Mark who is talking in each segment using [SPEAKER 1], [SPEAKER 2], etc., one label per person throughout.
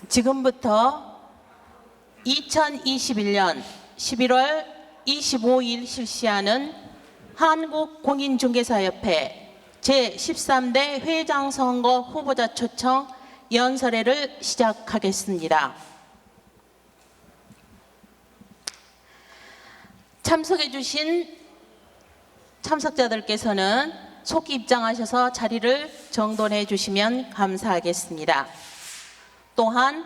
[SPEAKER 1] 지금부터 2021년 11월 25일 실시하는 한국공인중개사협회 제13대 회장선거 후보자 초청 연설회를 시작하겠습니다. 참석해 주신 참석자들께서는 속히 입장하셔서 자리를 정돈해 주시면 감사하겠습니다. 또한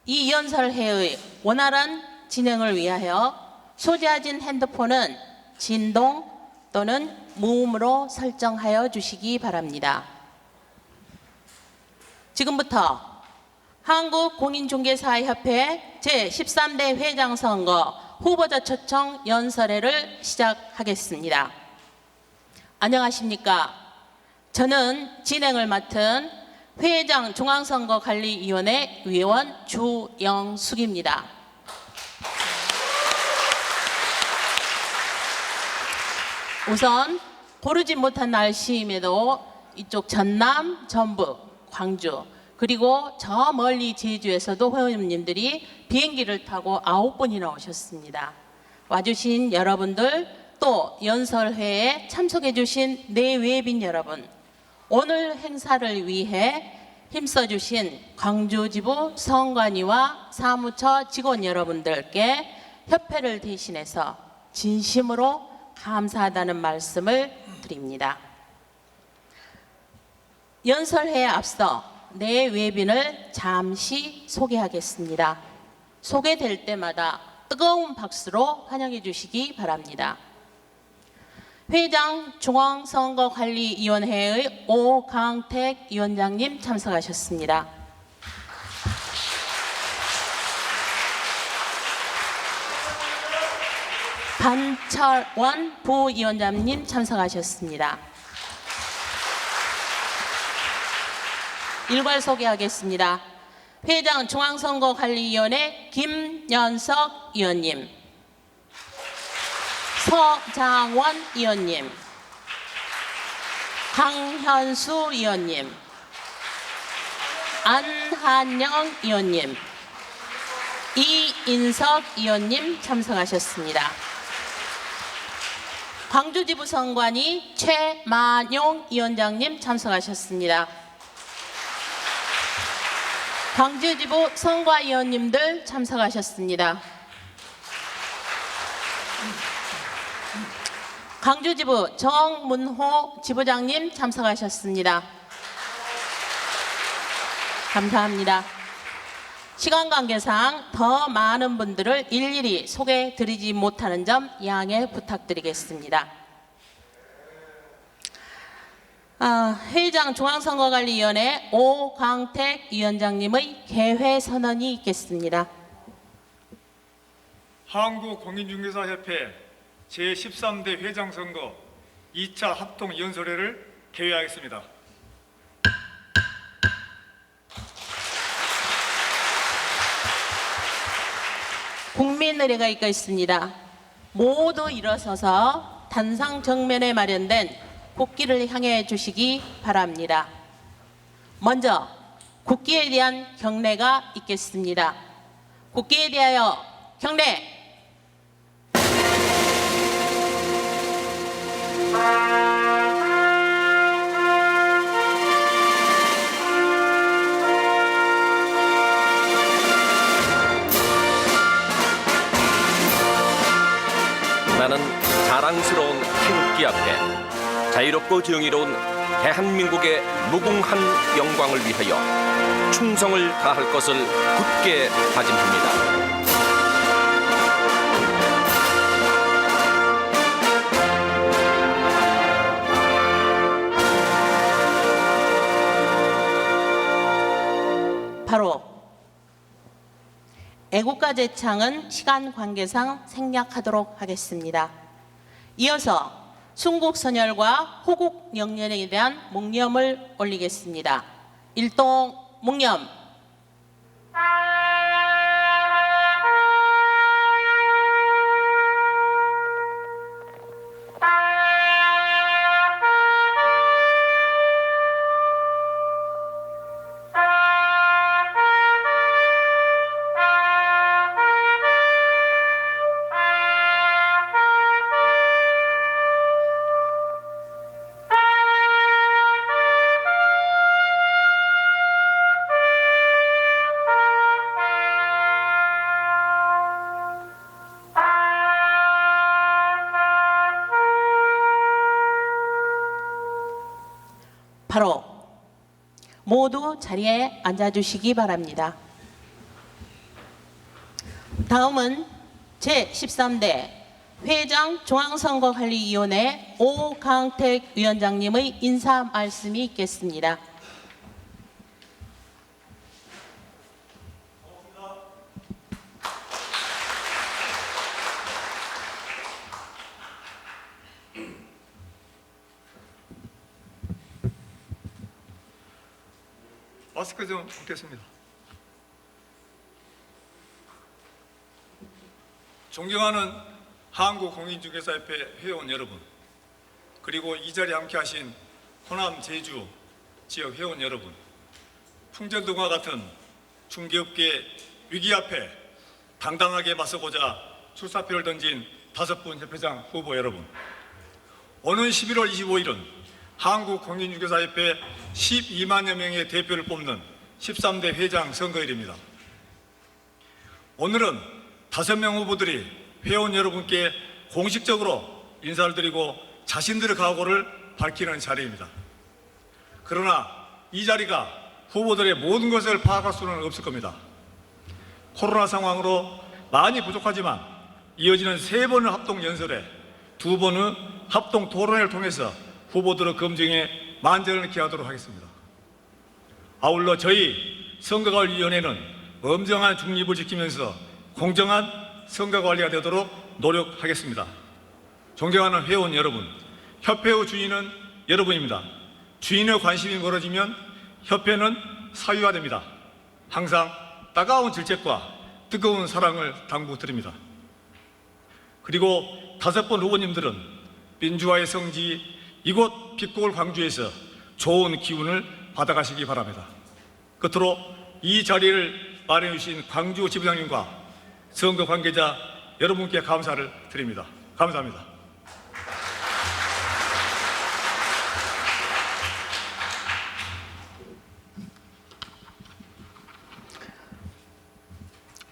[SPEAKER 1] 이 연설회의 원활한 진행을 위하여 소지하신 핸드폰은 진동 또는 무음으로 설정하여 주시기 바랍니다. 지금부터 한국공인중개사협회 제13대 회장선거 후보자 초청 연설회를 시작하겠습니다. 안녕하십니까? 저는 진행을 맡은 회장 중앙선거관리위원회 위원 주영숙입니다. 우선 고르지 못한 날씨임에도 이쪽 전남, 전북, 광주 그리고 저 멀리 제주에서도 회원님들이 비행기를 타고 9번이나 오셨습니다. 와주신 여러분들 또 연설회에 참석해 주신 내외빈 여러분, 오늘 행사를 위해 힘써주신 광주지부 선관위와 사무처 직원 여러분들께 협회를 대신해서 진심으로 감사하다는 말씀을 드립니다. 연설회에 앞서 내외빈을 잠시 소개하겠습니다. 소개될 때마다 뜨거운 박수로 환영해 주시기 바랍니다. 회장 중앙선거관리위원회의 오강택 위원장님 참석하셨습니다. 반철원 부위원장님 참석하셨습니다. 일괄 소개하겠습니다. 회장 중앙선거관리위원회 김연석 위원님, 서장원 위원님, 강현수 위원님, 안한영 위원님, 이인석 위원님 참석하셨습니다. 광주지부 선관위 최만용 위원장님 참석하셨습니다. 광주지부 선관위원님들 참석하셨습니다. 광주지부 정문호 지부장님 참석하셨습니다. 감사합니다. 시간 관계상 더 많은 분들을 일일이 소개드리지 못하는 점 양해 부탁드리겠습니다. 회장 중앙선거관리위원회 오강택 위원장님의 개회 선언이 있겠습니다.
[SPEAKER 2] 한국공인중개사협회 제13대 회장선거 2차 합동연설회를 개회하겠습니다.
[SPEAKER 1] 국민의례가 있겠습니다. 모두 일어서서 단상 정면에 마련된 국기를 향해 주시기 바랍니다. 먼저 국기에 대한 경례가 있겠습니다. 국기에 대하여 경례!
[SPEAKER 3] 나는 자랑스러운 태극기 앞에 자유롭고 정의로운 대한민국의 무궁한 영광을 위하여 충성을 다할 것을 굳게 다짐합니다.
[SPEAKER 1] 바로 애국가 제창은 시간 관계상 생략하도록 하겠습니다. 이어서 순국선열과 호국영년에 대한 묵념을 올리겠습니다. 일동 묵념. 바로 모두 자리에 앉아주시기 바랍니다. 다음은 제13대 회장 중앙선거관리위원회 오강택 위원장님의 인사 말씀이 있겠습니다.
[SPEAKER 2] 마스크 좀 벗겠습니다. 존경하는 한국공인중개사협회 회원 여러분, 그리고 이 자리에 함께하신 호남, 제주 지역 회원 여러분, 풍전등과 같은 중개업계 위기 앞에 당당하게 맞서고자 출사표를 던진 5분 협회장 후보 여러분, 오는 11월 25일은 한국공인중개사협회 12만여 명의 대표를 뽑는 13대 회장 선거일입니다. 오늘은 5명 후보들이 회원 여러분께 공식적으로 인사를 드리고 자신들의 각오를 밝히는 자리입니다. 그러나 이 자리가 후보들의 모든 것을 파악할 수는 없을 겁니다. 코로나 상황으로 많이 부족하지만 이어지는 3번의 합동 연설에 2번의 합동 토론회를 통해서 후보들의 검증에 만전을 기하도록 하겠습니다. 아울러 저희 선거관리위원회는 엄정한 중립을 지키면서 공정한 선거관리가 되도록 노력하겠습니다. 존경하는 회원 여러분, 협회의 주인은 여러분입니다. 주인의 관심이 멀어지면 협회는 사유화됩니다. 항상 따가운 질책과 뜨거운 사랑을 당부드립니다. 그리고 5번 후보님들은 민주화의 성지 이곳 빛고울 광주에서 좋은 기운을 받아가시기 바랍니다. 끝으로 이 자리를 마련해 주신 광주 지부장님과 선거 관계자 여러분께 감사를 드립니다. 감사합니다.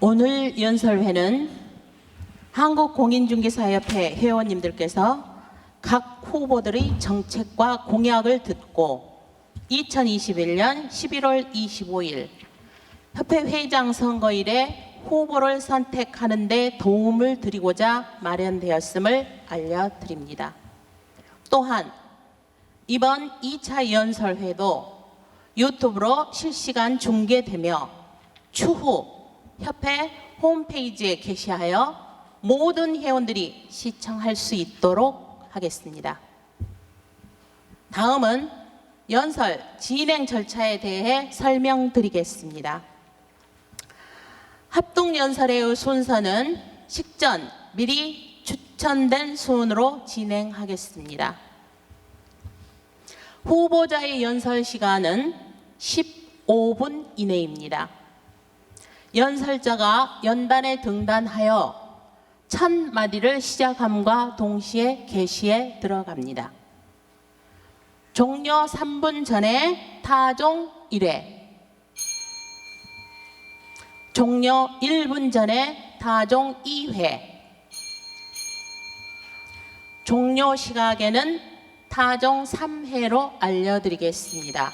[SPEAKER 1] 오늘 연설회는 한국공인중개사협회 회원님들께서 각 후보들의 정책과 공약을 듣고 2021년 11월 25일 협회 회장 선거일에 후보를 선택하는 데 도움을 드리고자 마련되었음을 알려드립니다. 또한 이번 2차 연설회도 유튜브로 실시간 중계되며 추후 협회 홈페이지에 게시하여 모든 회원들이 시청할 수 있도록 하겠습니다. 다음은 연설 진행 절차에 대해 설명드리겠습니다. 합동연설의 순서는 식전 미리 추천된 순으로 진행하겠습니다. 후보자의 연설 시간은 15분 이내입니다. 연설자가 연단에 등단하여 첫 마디를 시작함과 동시에 게시에 들어갑니다. 종료 3분 전에 타종 1회, 종료 1분 전에 타종 2회, 종료 시각에는 타종 3회로 알려드리겠습니다.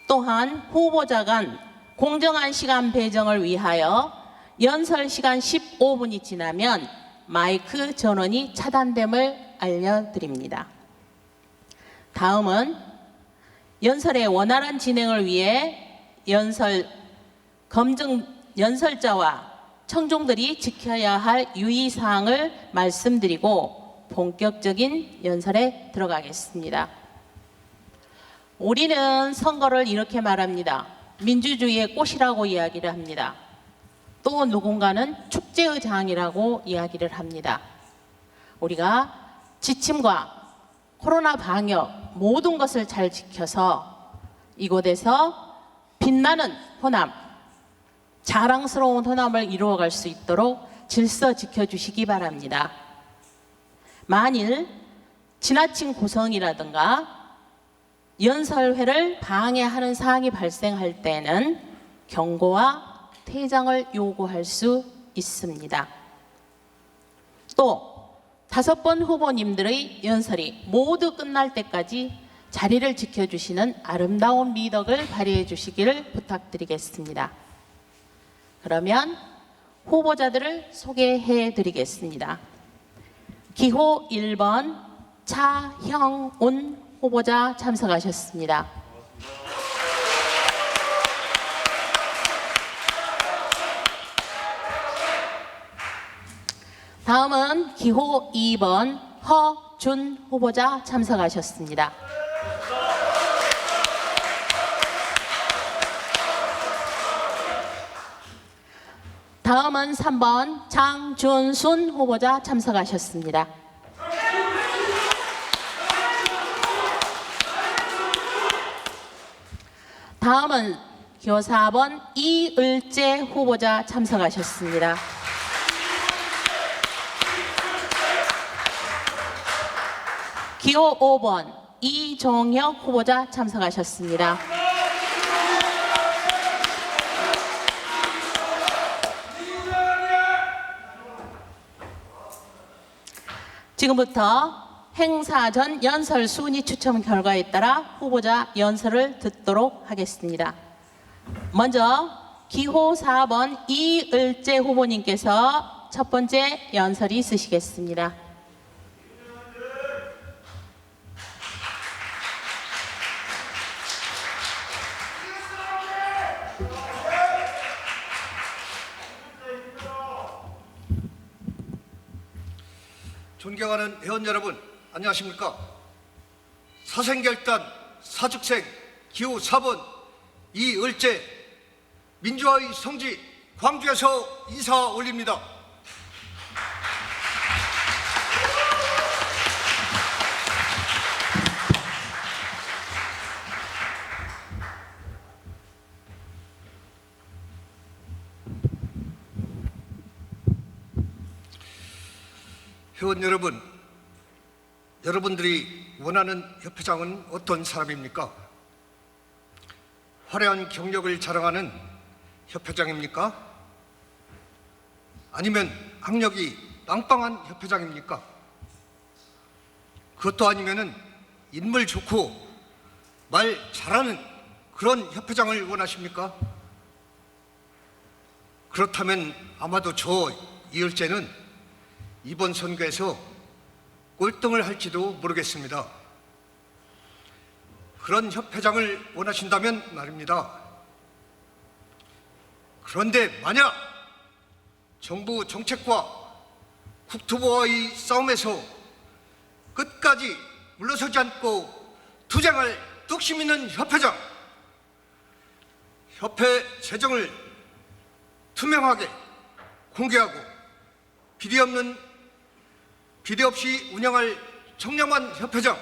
[SPEAKER 1] 또한 후보자 간 공정한 시간 배정을 위하여 연설 시간 15분이 지나면 마이크 전원이 차단됨을 알려드립니다. 다음은 연설의 원활한 진행을 위해 연설자와 청중들이 지켜야 할 유의사항을 말씀드리고 본격적인 연설에 들어가겠습니다. 우리는 선거를 이렇게 말합니다. 민주주의의 꽃이라고 이야기를 합니다. 또 누군가는 축제의 장이라고 이야기를 합니다. 우리가 지침과 코로나 방역 모든 것을 잘 지켜서 이곳에서 빛나는 호남, 자랑스러운 호남을 이루어갈 수 있도록 질서 지켜주시기 바랍니다. 만일 지나친 고성이라든가 연설회를 방해하는 사항이 발생할 때는 경고와 퇴장을 요구할 수 있습니다. 또 5번 후보님들의 연설이 모두 끝날 때까지 자리를 지켜주시는 아름다운 미덕을 발휘해 주시기를 부탁드리겠습니다. 그러면 후보자들을 소개해 드리겠습니다. 기호 1번 차형운 후보자 참석하셨습니다. 다음은 기호 2번 허준 후보자 참석하셨습니다. 다음은 3번 장준순 후보자 참석하셨습니다. 다음은 기호 4번 이을재 후보자 참석하셨습니다. 기호 5번 이종혁 후보자 참석하셨습니다. 지금부터 행사 전 연설 순위 추첨 결과에 따라 후보자 연설을 듣도록 하겠습니다. 먼저 기호 4번 이을재 후보님께서 첫 번째 연설이 있으시겠습니다.
[SPEAKER 4] 존경하는 회원 여러분, 안녕하십니까? 사생결단 사축생 기호 4번 이을재 민주화의 성지 광주에서 인사 올립니다. 회원 여러분, 여러분들이 원하는 협회장은 어떤 사람입니까? 화려한 경력을 자랑하는 협회장입니까? 아니면 학력이 빵빵한 협회장입니까? 그것도 아니면은 인물 좋고 말 잘하는 그런 협회장을 원하십니까? 그렇다면 아마도 저 이을재는 이번 선거에서 꼴등을 할지도 모르겠습니다. 그런 협회장을 원하신다면 말입니다. 그런데 만약 정부 정책과 국토부와의 싸움에서 끝까지 물러서지 않고 투쟁할 뚝심 있는 협회장, 협회 재정을 투명하게 공개하고 비리 없이 운영할 청렴한 협회장,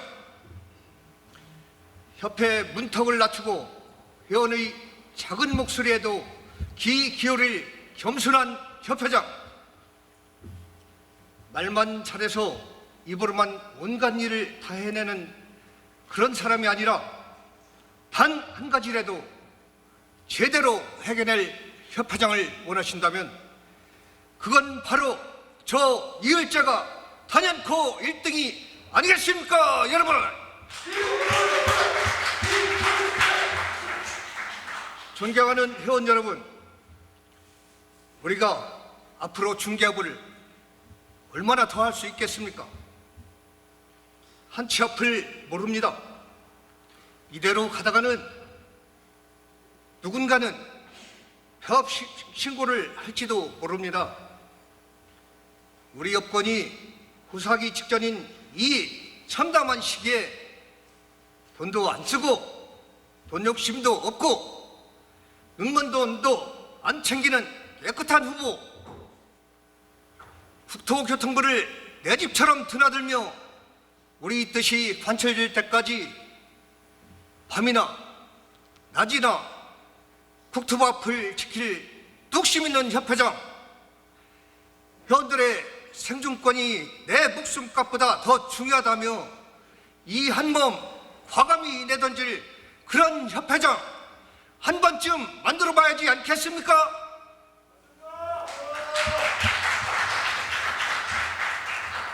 [SPEAKER 4] 협회 문턱을 낮추고 회원의 작은 목소리에도 귀 기울일 겸손한 협회장, 말만 잘해서 입으로만 온갖 일을 다 해내는 그런 사람이 아니라 단 한 가지라도 제대로 해결할 협회장을 원하신다면 그건 바로 저 이을재가 단연코 1등이 아니겠습니까, 여러분? 존경하는 회원 여러분, 우리가 앞으로 중개업을 얼마나 더 할 수 있겠습니까? 한 치 앞을 모릅니다. 이대로 가다가는 누군가는 폐업 신고를 할지도 모릅니다. 우리 여건이 후사기 직전인 이 참담한 시기에 돈도 안 쓰고 돈 욕심도 없고 응원 돈도 안 챙기는 깨끗한 후보, 국토교통부를 내 집처럼 드나들며 우리 뜻이 관철될 때까지 밤이나 낮이나 국토부 앞을 지킬 뚝심 있는 협회장, 회원들의 생존권이 내 목숨값보다 더 중요하다며 이 한 몸 과감히 내던질 그런 협회장 한 번쯤 만들어 봐야지 않겠습니까?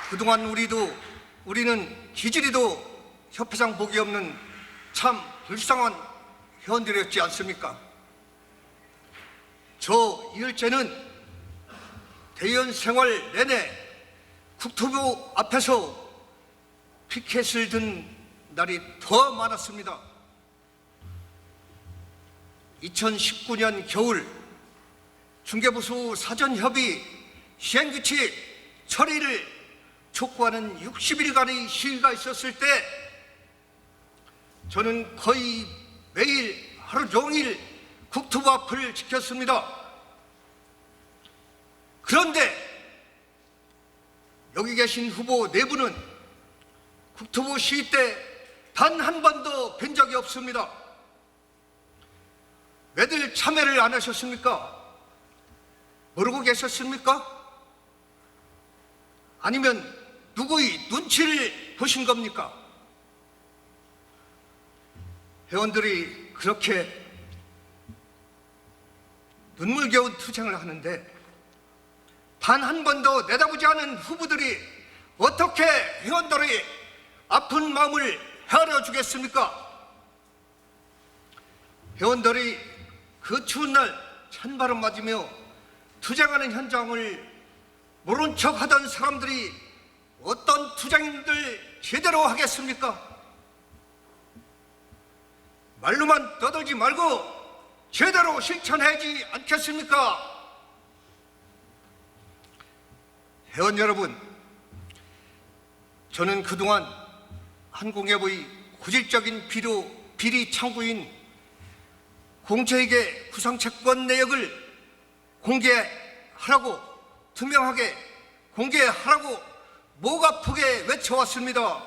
[SPEAKER 4] 그동안 우리는 기질이도 협회장 복이 없는 참 불쌍한 회원들이었지 않습니까? 저 이을제는 대의원 생활 내내 국토부 앞에서 피켓을 든 날이 더 많았습니다. 2019년 겨울 중개부수 사전협의 시행규칙 처리를 촉구하는 60일간의 시위가 있었을 때 저는 거의 매일 하루 종일 국토부 앞을 지켰습니다. 그런데 여기 계신 후보 네 분은 국토부 시위 때 단 한 번도 뵌 적이 없습니다. 왜들 참여를 안 하셨습니까? 모르고 계셨습니까? 아니면 누구의 눈치를 보신 겁니까? 회원들이 그렇게 눈물겨운 투쟁을 하는데 단 한 번도 내다보지 않은 후보들이 어떻게 회원들의 아픈 마음을 헤아려 주겠습니까? 회원들이 그 추운 날 찬바람 맞으며 투쟁하는 현장을 모른 척 하던 사람들이 어떤 투쟁들 제대로 하겠습니까? 말로만 떠들지 말고 제대로 실천하지 않겠습니까? 회원 여러분, 저는 그동안 한국협의 고질적인 비리 창구인 공채에게 구상채권 내역을 공개하라고, 투명하게 공개하라고 목 아프게 외쳐왔습니다.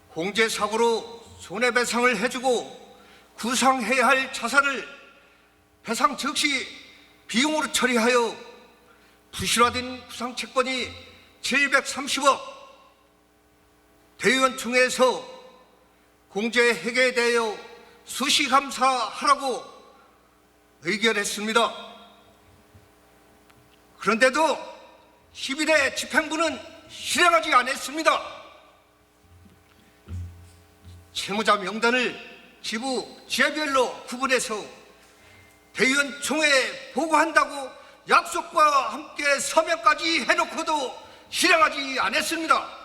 [SPEAKER 4] 공제사고로 손해배상을 해주고 구상해야 할 자산을 배상 즉시 비용으로 처리하여 부실화된 구상채권이 730억, 대의원총회에서 공제 해결에 대하여 수시감사하라고 의결했습니다. 그런데도 12대 집행부는 실행하지 않았습니다. 채무자 명단을 지부 지회별로 구분해서 대의원 총회에 보고한다고 약속과 함께 서명까지 해놓고도 실행하지 않았습니다.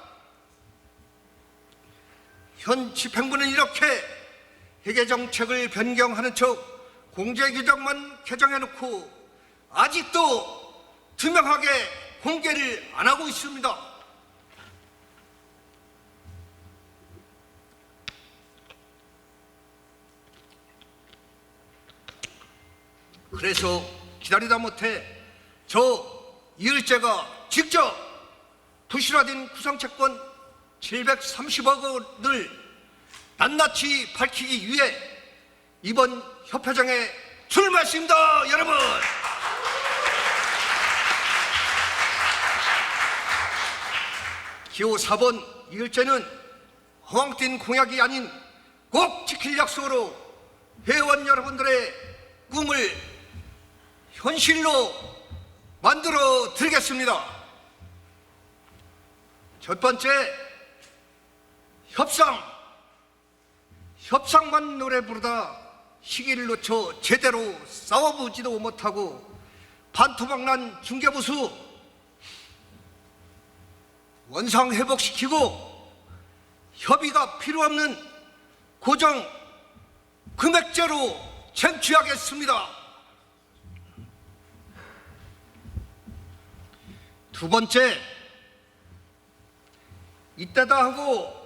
[SPEAKER 4] 현 집행부는 이렇게 회계정책을 변경하는 척 공제규정만 개정해놓고 아직도 투명하게 공개를 안 하고 있습니다. 그래서 기다리다 못해 저 이을제가 직접 부실화된 구상채권 730억 원을 낱낱이 밝히기 위해 이번 협회장에 출마했습니다. 여러분, 기호 4번 이을제는 허황된 공약이 아닌 꼭 지킬 약속으로 회원 여러분들의 꿈을 현실로 만들어 드리겠습니다. 첫 번째, 협상만 노래 부르다 시기를 놓쳐 제대로 싸워보지도 못하고 반토막난 중개부수 원상 회복시키고 협의가 필요 없는 고정 금액제로 쟁취하겠습니다. 두 번째, 이때다 하고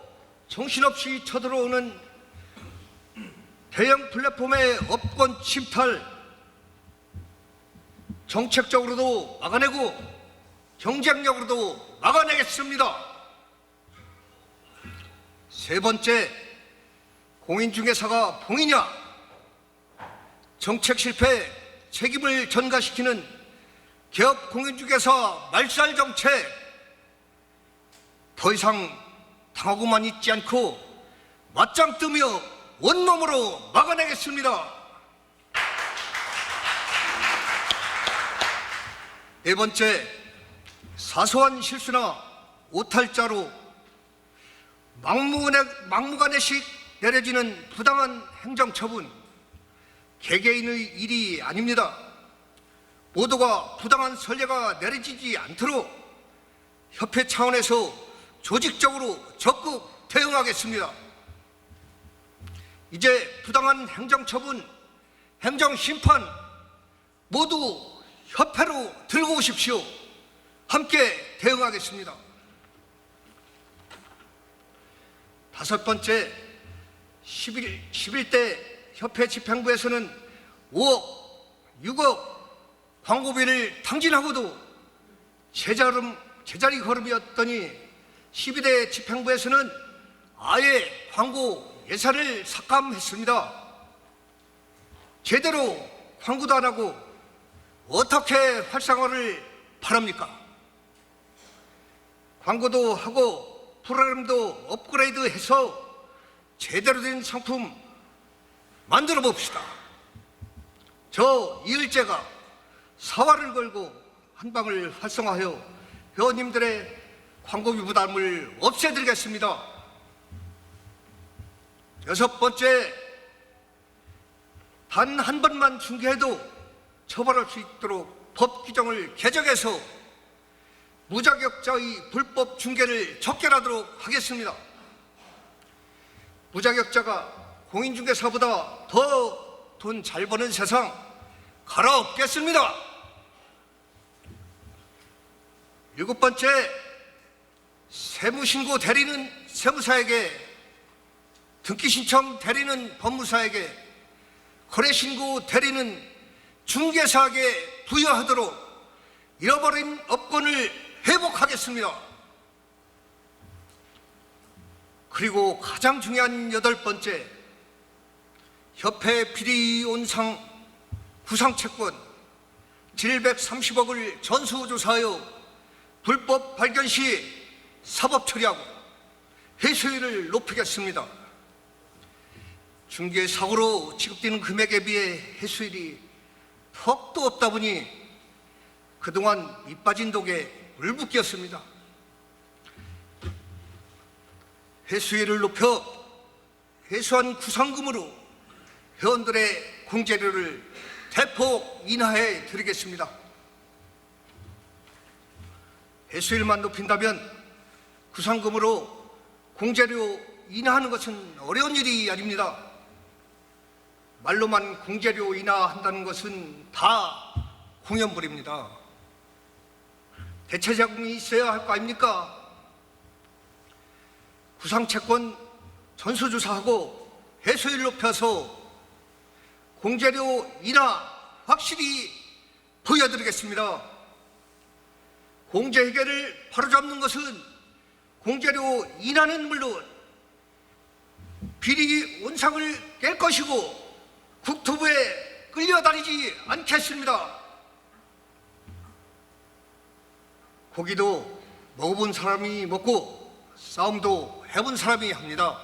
[SPEAKER 4] 정신없이 쳐들어오는 대형 플랫폼의 업권 침탈 정책적으로도 막아내고 경쟁력으로도 막아내겠습니다. 세 번째, 공인중개사가 봉이냐, 정책 실패 책임을 전가시키는 개업 공인중개사 말살 정책 더 이상 당하고만 있지 않고 맞짱 뜨며 온몸으로 막아내겠습니다. 네 번째, 사소한 실수나 오탈자로 막무가내식 내려지는 부당한 행정처분, 개개인의 일이 아닙니다. 모두가 부당한 선례가 내려지지 않도록 협회 차원에서 조직적으로 적극 대응하겠습니다. 이제 부당한 행정처분, 행정심판 모두 협회로 들고 오십시오. 함께 대응하겠습니다. 다섯 번째, 11대 협회 집행부에서는 5억, 6억 광고비를 탕진하고도 제자리 걸음이었더니 12대 집행부에서는 아예 광고 예산을 삭감했습니다. 제대로 광고도 안 하고 어떻게 활성화를 바랍니까? 광고도 하고 프로그램도 업그레이드해서 제대로 된 상품 만들어 봅시다. 저 이을제가 사활을 걸고 한방을 활성화하여 회원님들의 광고비 부담을 없애드리겠습니다. 여섯 번째, 단 한 번만 중계해도 처벌할 수 있도록 법 규정을 개정해서 무자격자의 불법 중계를 척결하도록 하겠습니다. 무자격자가 공인중개사보다 더 돈 잘 버는 세상 갈아엎겠습니다. 일곱 번째, 세무신고 대리는 세무사에게, 등기신청 대리는 법무사에게, 거래신고 대리는 중개사에게 부여하도록 잃어버린 업권을 회복하겠습니다. 그리고 가장 중요한 여덟 번째, 협회 비리온상 구상채권 730억을 전수조사하여 불법 발견 시 사법 처리하고 회수율을 높이겠습니다. 중개 사고로 지급되는 금액에 비해 회수율이 턱도 없다 보니 그동안 밑 빠진 독에 물 붓기였습니다. 회수율을 높여 회수한 구상금으로 회원들의 공제료를 대폭 인하해 드리겠습니다. 회수율만 높인다면 구상금으로 공제료 인하하는 것은 어려운 일이 아닙니다. 말로만 공제료 인하한다는 것은 다 공연불입니다. 대체 자금이 있어야 할 거 아닙니까? 구상채권 전수조사하고 회수율 높여서 공제료 인하 확실히 보여드리겠습니다. 공제 해결을 바로잡는 것은 공제료 인하는 물론 비리 온상을 깰 것이고 국토부에 끌려다니지 않겠습니다. 고기도 먹어본 사람이 먹고 싸움도 해본 사람이 합니다.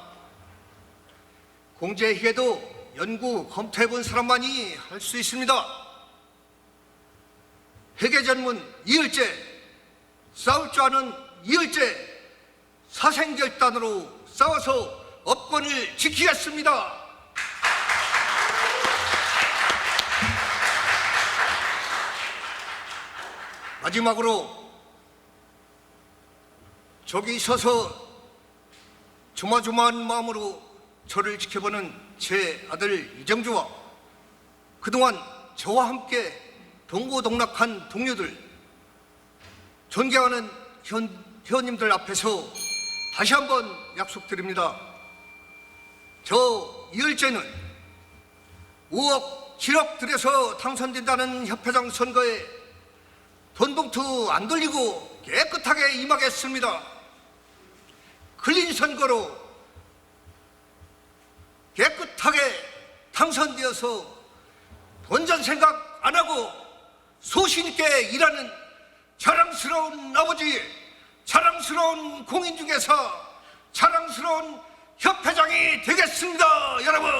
[SPEAKER 4] 공제 해결도 연구 검토해본 사람만이 할 수 있습니다. 회계 전문 이을제, 싸울 줄 아는 이을제, 사생결단으로 싸워서 업권을 지키겠습니다. 마지막으로 저기 있어서 조마조마한 마음으로 저를 지켜보는 제 아들 이정주와 그동안 저와 함께 동고동락한 동료들, 존경하는 회원님들 앞에서 다시 한번 약속드립니다. 저 이을제는 5억, 7억 들여서 당선된다는 협회장 선거에 돈봉투 안 돌리고 깨끗하게 임하겠습니다. 클린 선거로 깨끗하게 당선되어서 본전 생각 안 하고 소신 있게 일하는 자랑스러운 아버지, 자랑스러운 공인중개사, 자랑스러운 협회장이 되겠습니다. 여러분,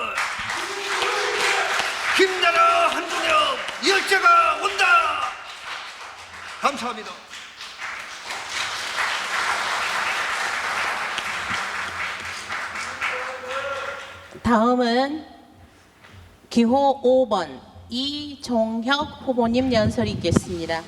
[SPEAKER 4] 힘내라 한동혁, 이을제가 온다. 감사합니다.
[SPEAKER 1] 다음은 기호 5번 이종혁 후보님 연설이 있겠습니다.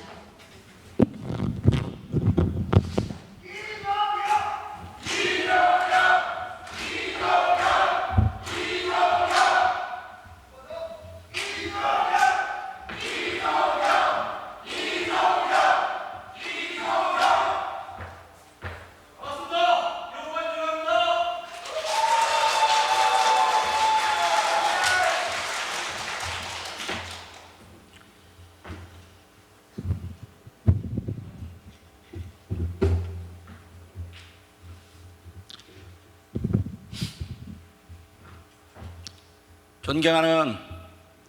[SPEAKER 5] 존경하는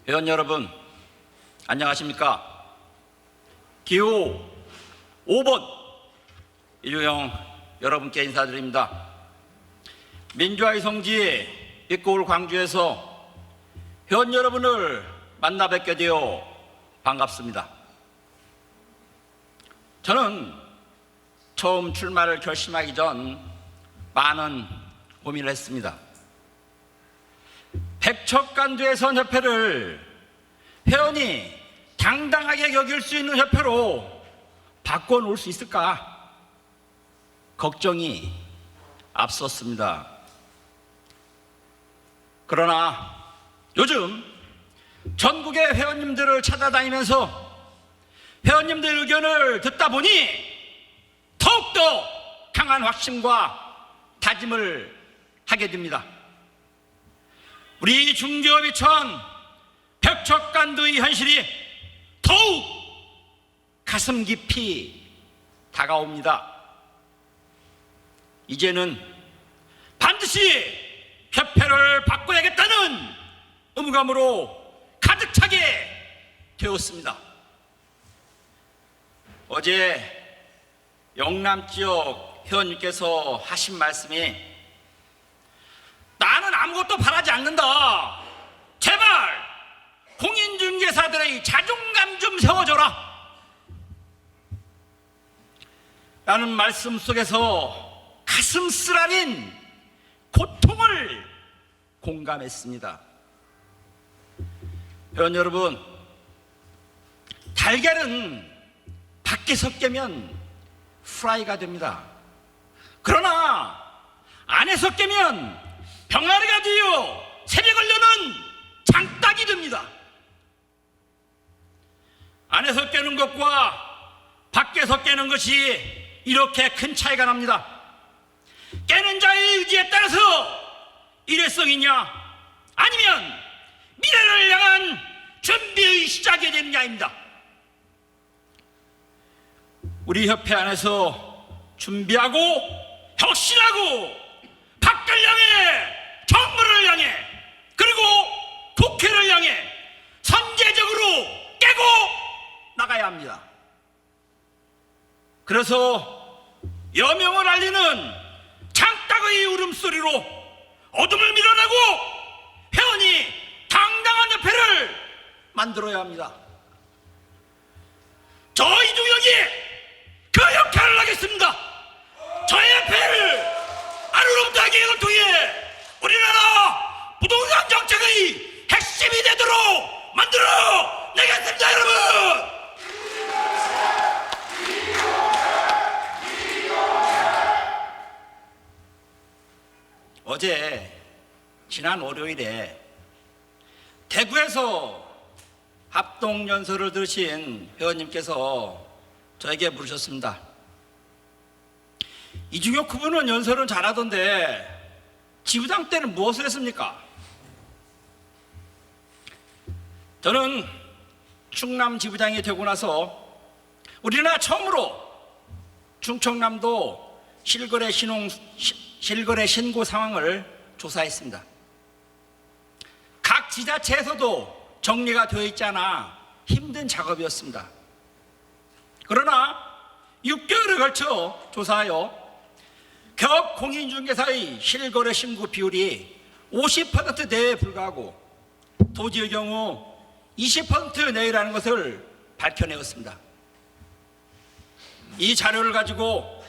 [SPEAKER 5] 회원 여러분, 안녕하십니까? 기호 5번 이주영 여러분께 인사드립니다. 민주화의 성지 빛고울 광주에서 회원 여러분을 만나 뵙게 되어 반갑습니다. 저는 처음 출마를 결심하기 전 많은 고민을 했습니다. 백척간두의선협회를 회원이 당당하게 여길 수 있는 협회로 바꿔놓을 수 있을까? 걱정이 앞섰습니다. 그러나 요즘 전국의 회원님들을 찾아다니면서 회원님들 의견을 듣다 보니 더욱더 강한 확신과 다짐을 하게 됩니다. 우리 중저비천 백척간두의 현실이 더욱 가슴 깊이 다가옵니다. 이제는 반드시 협회를 바꿔야겠다는 의무감으로 가득 차게 되었습니다. 어제 영남 지역 회원님께서 하신 말씀이 나는 아무것도 바라지 않는다. 제발 공인중개사들의 자존감 좀 세워줘라. 라는 말씀 속에서 가슴 쓰라린 고통을 공감했습니다. 회원 여러분, 달걀은 밖에서 깨면 프라이가 됩니다. 그러나 안에서 깨면 병아리가 되어 새벽을 여는 장딱이 됩니다. 안에서 깨는 것과 밖에서 깨는 것이 이렇게 큰 차이가 납니다. 깨는 자의 의지에 따라서 일회성이냐 아니면 미래를 향한 준비의 시작이 되느냐입니다. 우리 협회 안에서 준비하고 혁신하고 밖을 향해 정부를 향해 그리고 국회를 향해 선제적으로 깨고 나가야 합니다. 그래서 여명을 알리는 장딱의 울음소리로 어둠을 밀어내고 회원이 당당한 협회를 만들어야 합니다. 저 이종혁이 그 역할을 하겠습니다. 저의 협회를 아루롱 다기행을 통해 우리나라 부동산 정책의 핵심이 되도록 만들어 내겠습니다, 여러분! 어제 지난 월요일에 대구에서 합동연설을 들으신 회원님께서 저에게 물으셨습니다. 이중혁 후보는 연설은 잘하던데 지부장 때는 무엇을 했습니까? 저는 충남 지부장이 되고 나서 우리나라 처음으로 충청남도 실거래 신고 상황을 조사했습니다. 각 지자체에서도 정리가 되어 있지 않아 힘든 작업이었습니다. 그러나 6개월에 걸쳐 조사하여 겹 공인중개사의 실거래 신고 비율이 50% 내외에 불과하고 토지의 경우 20% 내외라는 것을 밝혀내었습니다. 이 자료를 가지고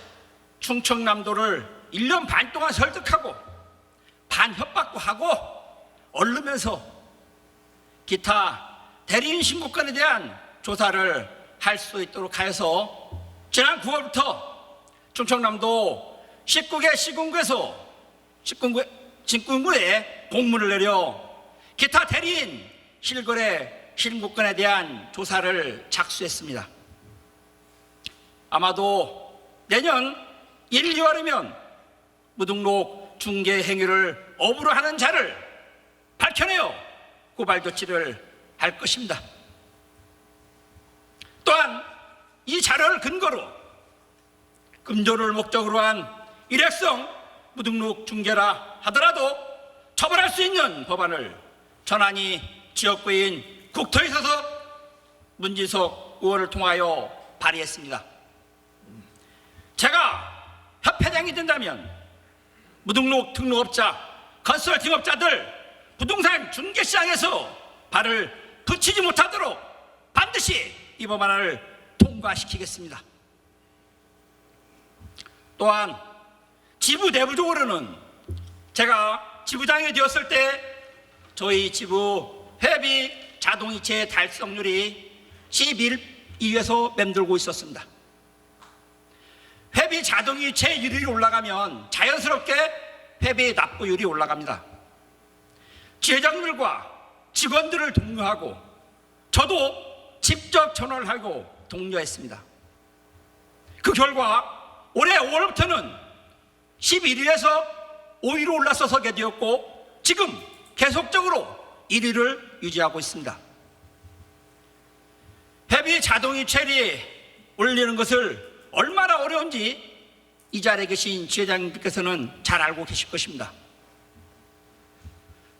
[SPEAKER 5] 충청남도를 1년 반 동안 설득하고 반협박도 하고 얼르면서 기타 대리인 신고권에 대한 조사를 할 수 있도록 하여서 지난 9월부터 충청남도 19개 시군구에 공문을 내려 기타 대리인 실거래 신고권에 대한 조사를 착수했습니다. 아마도 내년 1, 2월이면 무등록 중개 행위를 업으로 하는 자를 밝혀내어 고발 조치를 할 것입니다. 또한 이 자료를 근거로 금조를 목적으로 한 일회성 무등록 중개라 하더라도 처벌할 수 있는 법안을 전환이 지역구인 국토에 있어서 문진석 의원을 통하여 발의했습니다. 제가 협회장이 된다면 무등록 등록업자, 건설팅업자들 부동산 중개시장에서 발을 붙이지 못하도록 반드시 이 법안을 통과시키겠습니다. 또한 지부 내부적으로는 제가 지부장이 되었을 때 저희 지부 회비 자동이체 달성률이 11위에서 맴돌고 있었습니다. 회비 자동이체율이 올라가면 자연스럽게 회비 납부율이 올라갑니다. 지회장들과 직원들을 독려하고 저도 직접 전화를 하고 독려했습니다. 그 결과 올해 5월부터는 11위에서 5위로 올라서 서게 되었고 지금 계속적으로 1위를 유지하고 있습니다. 회비 자동이체율이 올리는 것을 얼마나 어려운지 이 자리에 계신 지회장님께서는 잘 알고 계실 것입니다.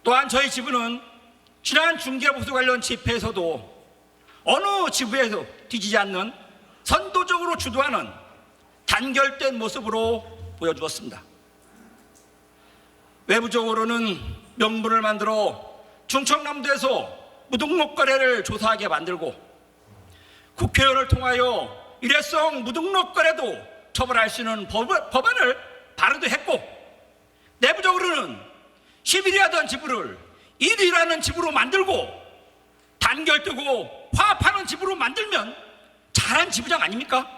[SPEAKER 5] 또한 저희 지부는 지난 중개보수 관련 집회에서도 어느 지부에서 뒤지지 않는 선도적으로 주도하는 단결된 모습으로 보여주었습니다. 외부적으로는 명분을 만들어 충청남도에서 무등록 거래를 조사하게 만들고 국회의원을 통하여 일회성 무등록 거래도 처벌할 수 있는 법안을 발의도 했고 내부적으로는 11위 하던 지부를 1위라는 지부로 만들고 단결되고 화합하는 지부로 만들면 잘한 지부장 아닙니까?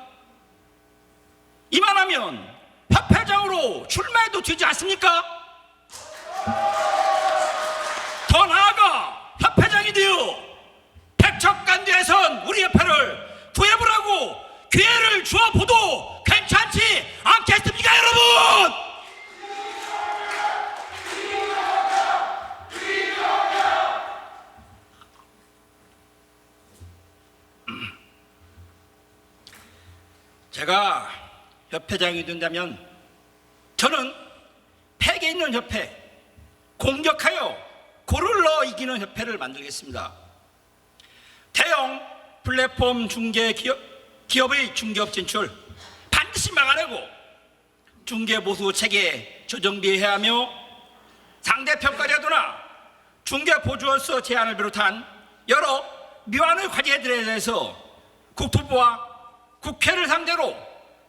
[SPEAKER 5] 이만하면 협회장으로 출마해도 되지 않습니까? 더 나아가 협회장이 되어 백척간대에선 우리 협회를 구해보라고 기회를 주어보도 괜찮지 않겠습니까, 여러분? 제가 협회장이 된다면 저는 팩에 있는 협회, 공격하여 골을 넣어 이기는 협회를 만들겠습니다. 대형 플랫폼 중개 기업의 중개업 진출 반드시 막아내고 중개보수 체계 조정비해야 하며 상대평가제도나 중개보조원서 제한을 비롯한 여러 미완의 과제들에 대해서 국토부와 국회를 상대로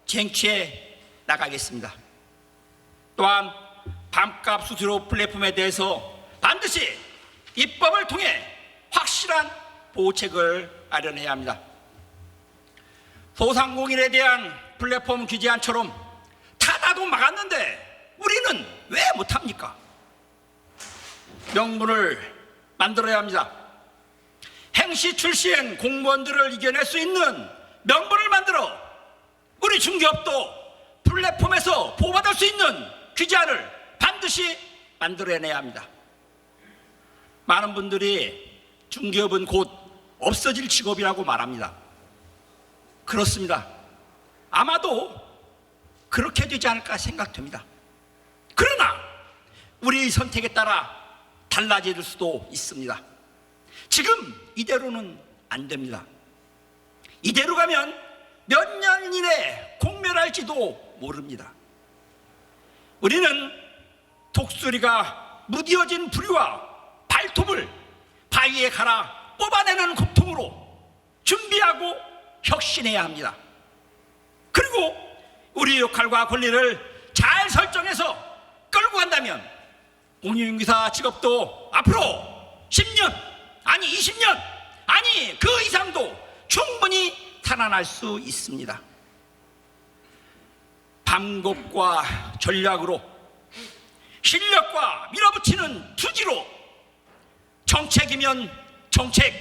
[SPEAKER 5] 쟁취해 나가겠습니다. 또한 밤값 수수료 플랫폼에 대해서 반드시 입법을 통해 확실한 보호책을 마련해야 합니다. 소상공인에 대한 플랫폼 규제안처럼 타다도 막았는데 우리는 왜 못합니까? 명분을 만들어야 합니다. 행시 출신 공무원들을 이겨낼 수 있는 명분을 만들어 우리 중개업도 플랫폼에서 보호받을 수 있는 규제안을 반드시 만들어내야 합니다. 많은 분들이 중개업은 곧 없어질 직업이라고 말합니다. 그렇습니다. 아마도 그렇게 되지 않을까 생각됩니다. 그러나 우리 선택에 따라 달라질 수도 있습니다. 지금 이대로는 안 됩니다. 이대로 가면 몇 년 이내 공멸할지도 모릅니다. 우리는 독수리가 무디어진 부리와 발톱을 바위에 갈아 뽑아내는 고통으로 준비하고 혁신해야 합니다. 그리고 우리 역할과 권리를 잘 설정해서 끌고 간다면 공인중개사 직업도 앞으로 10년, 아니 20년, 아니 그 이상도 충분히 살아날 수 있습니다. 방법과 전략으로, 실력과 밀어붙이는 투지로, 정책이면 정책,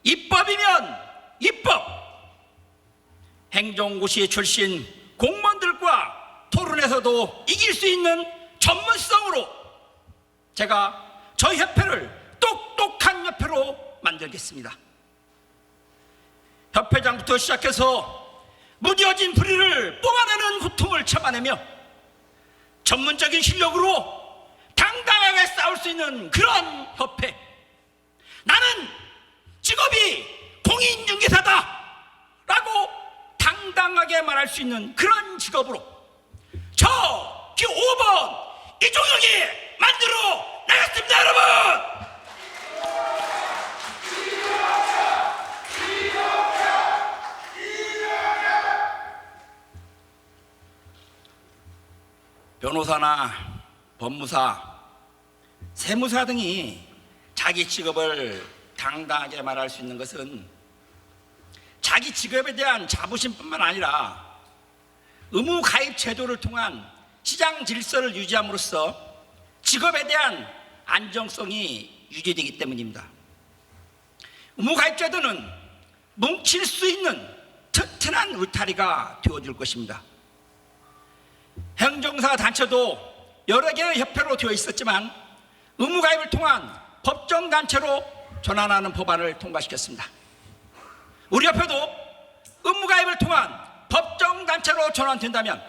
[SPEAKER 5] 입법이면 입법, 행정고시 출신 공무원들과 토론에서도 이길 수 있는 전문성으로 제가 저희 협회를 똑똑한 협회로 만들겠습니다. 협회장부터 시작해서 무뎌진 불의를 뽑아내는 고통을 참아내며 전문적인 실력으로 당당하게 싸울 수 있는 그런 협회, 나는 직업이 공인중개사다 라고 당당하게 말할 수 있는 그런 직업으로 저 기 5번 이종혁이 만들어 나갔습니다. 여러분, 변호사나 법무사, 세무사 등이 자기 직업을 당당하게 말할 수 있는 것은 자기 직업에 대한 자부심뿐만 아니라 의무 가입 제도를 통한 시장 질서를 유지함으로써 직업에 대한 안정성이 유지되기 때문입니다. 의무 가입 제도는 뭉칠 수 있는 튼튼한 울타리가 되어줄 것입니다. 행정사 단체도 여러 개의 협회로 되어 있었지만 의무 가입을 통한 법정 단체로 전환하는 법안을 통과시켰습니다. 우리 협회도 의무 가입을 통한 법정 단체로 전환된다면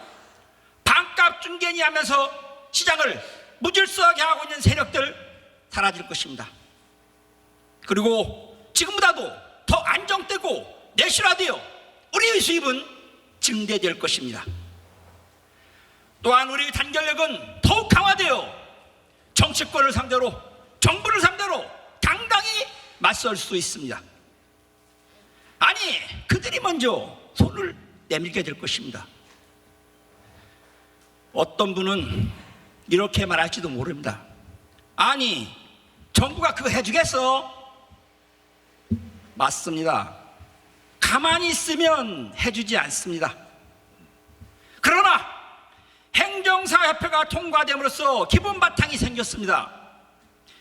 [SPEAKER 5] 반값 중개니 하면서 시장을 무질서하게 하고 있는 세력들 사라질 것입니다. 그리고 지금보다도 더 안정되고 내실화되어 우리의 수입은 증대될 것입니다. 또한 우리의 단결력은 더욱 강화되어 정치권을 상대로, 정부를 상대로 당당히 맞설 수 있습니다. 아니, 그들이 먼저 손을 내밀게 될 것입니다. 어떤 분은 이렇게 말할지도 모릅니다. 아니, 정부가 그거 해주겠어? 맞습니다. 가만히 있으면 해주지 않습니다. 그러나 행정사협회가 통과됨으로써 기본 바탕이 생겼습니다.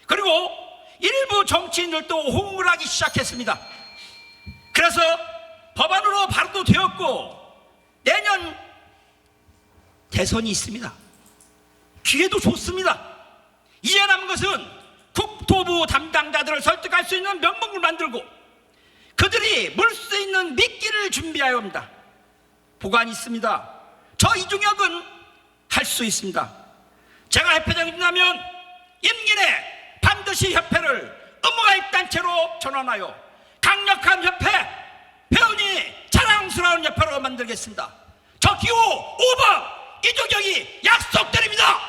[SPEAKER 5] 그리고 일부 정치인들도 호응을 하기 시작했습니다. 그래서 법안으로 발의도 되었고 내년 대선이 있습니다. 기회도 좋습니다. 이제 남은 것은 국토부 담당자들을 설득할 수 있는 명목을 만들고 그들이 물 수 있는 미끼를 준비해야 합니다. 보관이 있습니다. 저 이종혁은 할 수 있습니다. 제가 협회장이 된다면 임기 내 반드시 협회를 의무가입단체로 전환하여 강력한 협회, 회원이 자랑스러운 협회로 만들겠습니다. 저 기호 5번 이종혁이 약속드립니다.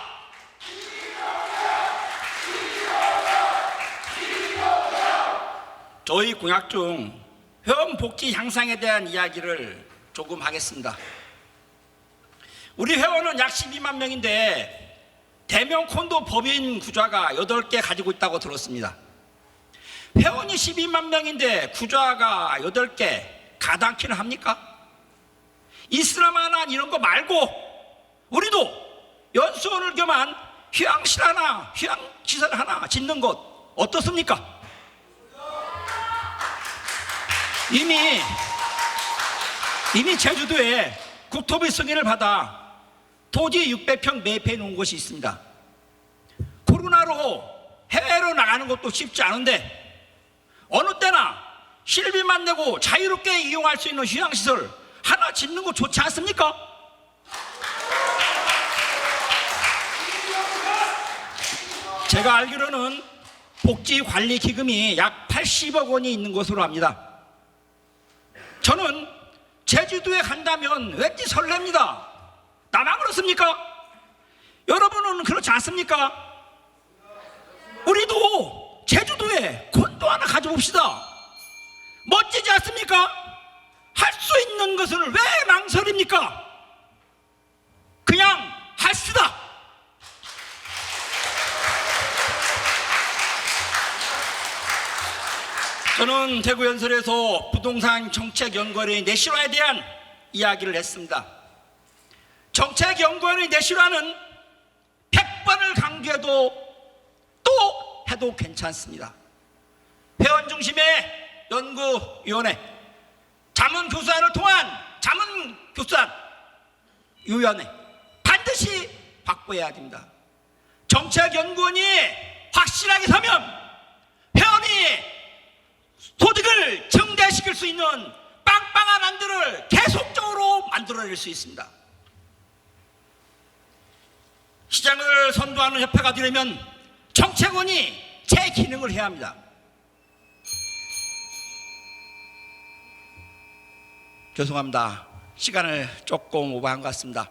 [SPEAKER 5] 저희 공약 중 회원 복지 향상에 대한 이야기를 조금 하겠습니다. 우리 회원은 약 12만 명인데 대명 콘도 법인 구좌가 8개 가지고 있다고 들었습니다. 회원이 12만 명인데 구좌가 8개 가당키는 합니까? 이슬람하나 이런 거 말고 우리도 연수원을 겸한 휴양실 하나, 휴양시설 하나 짓는 것 어떻습니까? 이미 제주도에 국토부 승인을 받아 토지 600평 매입해 놓은 곳이 있습니다. 코로나로 해외로 나가는 것도 쉽지 않은데 어느 때나 실비만 내고 자유롭게 이용할 수 있는 휴양시설 하나 짓는 거 좋지 않습니까? 제가 알기로는 복지관리기금이 약 80억 원이 있는 것으로 압니다. 저는 제주도에 간다면 왠지 설렙니다. 나만 그렇습니까? 여러분은 그렇지 않습니까? 우리도 제주도에 콘도 하나 가져봅시다. 멋지지 않습니까? 할 수 있는 것을 왜 망설입니까? 그냥 합시다. 저는 대구 연설에서 부동산 정책연구원의 내실화에 대한 이야기를 했습니다. 정책연구원의 내실화는 100번을 강조해도 또 해도 괜찮습니다. 회원 중심의 연구위원회, 자문교수단을 통한 자문교수단위원회 반드시 확보해야 됩니다. 정책연구원이 확실하게 서면 회원이 소득을 증대시킬 수 있는 빵빵한 안들을 계속적으로 만들어낼 수 있습니다. 시장을 선도하는 협회가 되려면 정책원이 제 기능을 해야 합니다. 죄송합니다. 시간을 조금 오버한 것 같습니다.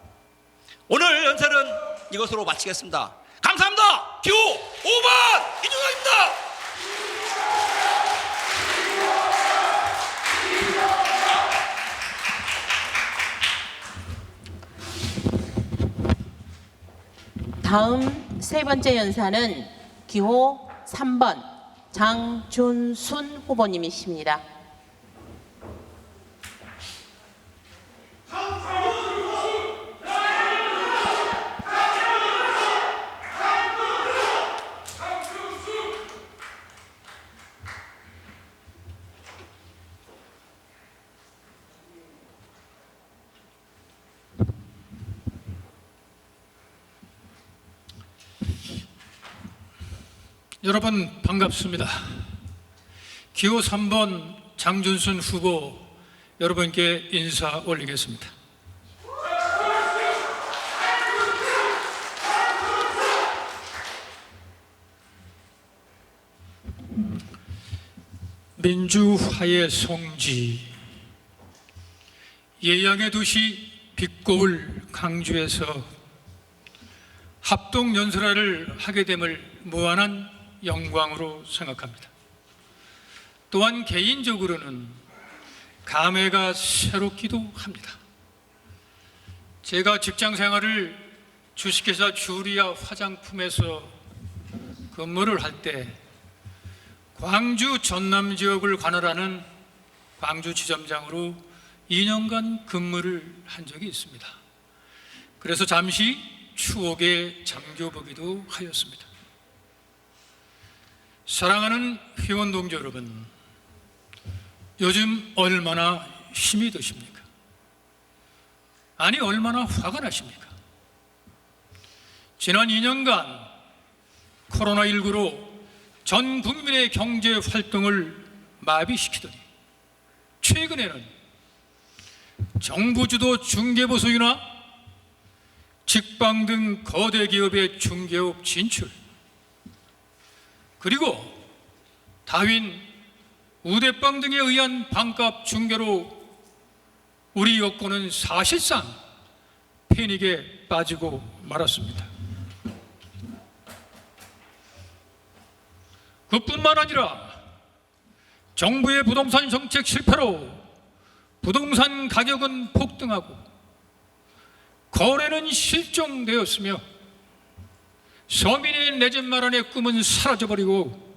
[SPEAKER 5] 오늘 연설은 이것으로 마치겠습니다. 감사합니다. 기호 5번 이준호입니다.
[SPEAKER 1] 다음 세 번째 연사는 기호 3번 장준순 후보님이십니다.
[SPEAKER 6] 여러분 반갑습니다. 기호 3번 장준순 후보 여러분께 인사 올리겠습니다. 민주화의 성지, 예양의 도시 빛고울 강주에서 합동연설회를 하게 됨을 무한한 영광으로 생각합니다. 또한 개인적으로는 감회가 새롭기도 합니다. 제가 직장생활을 주식회사 주리아 화장품에서 근무를 할 때 광주 전남 지역을 관할하는 광주지점장으로 2년간 근무를 한 적이 있습니다. 그래서 잠시 추억에 잠겨보기도 하였습니다. 사랑하는 회원 동지 여러분, 요즘 얼마나 힘이 드십니까? 아니, 얼마나 화가 나십니까? 지난 2년간 코로나19로 전 국민의 경제 활동을 마비시키더니 최근에는 정부 주도 중개보수이나 직방 등 거대 기업의 중개업 진출, 그리고 다윈, 우대빵 등에 의한 반값 중개로 우리 여권은 사실상 패닉에 빠지고 말았습니다. 그뿐만 아니라 정부의 부동산 정책 실패로 부동산 가격은 폭등하고 거래는 실종되었으며 서민의 내 집 마련의 꿈은 사라져버리고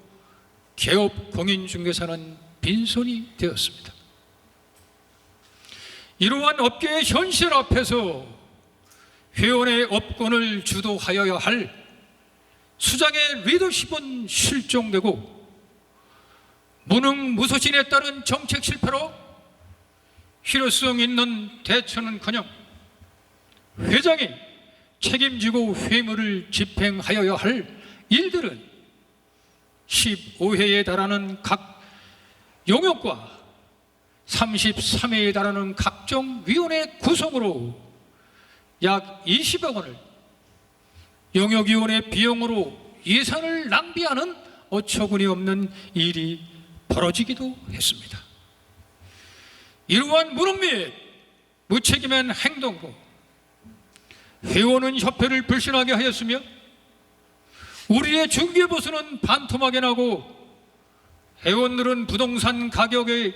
[SPEAKER 6] 개업 공인중개사는 빈손이 되었습니다. 이러한 업계의 현실 앞에서 회원의 업권을 주도하여야 할 수장의 리더십은 실종되고 무능무소신에 따른 정책 실패로 실효성 있는 대처는커녕 회장이 책임지고 회무를 집행하여야 할 일들은 15회에 달하는 각 용역과 33회에 달하는 각종 위원회 구성으로 약 20억 원을 용역위원회 비용으로 예산을 낭비하는 어처구니 없는 일이 벌어지기도 했습니다. 이러한 무능 및 무책임한 행동으로 회원은 협회를 불신하게 하였으며 우리의 중개보수는 반토막이 나고 회원들은 부동산 가격의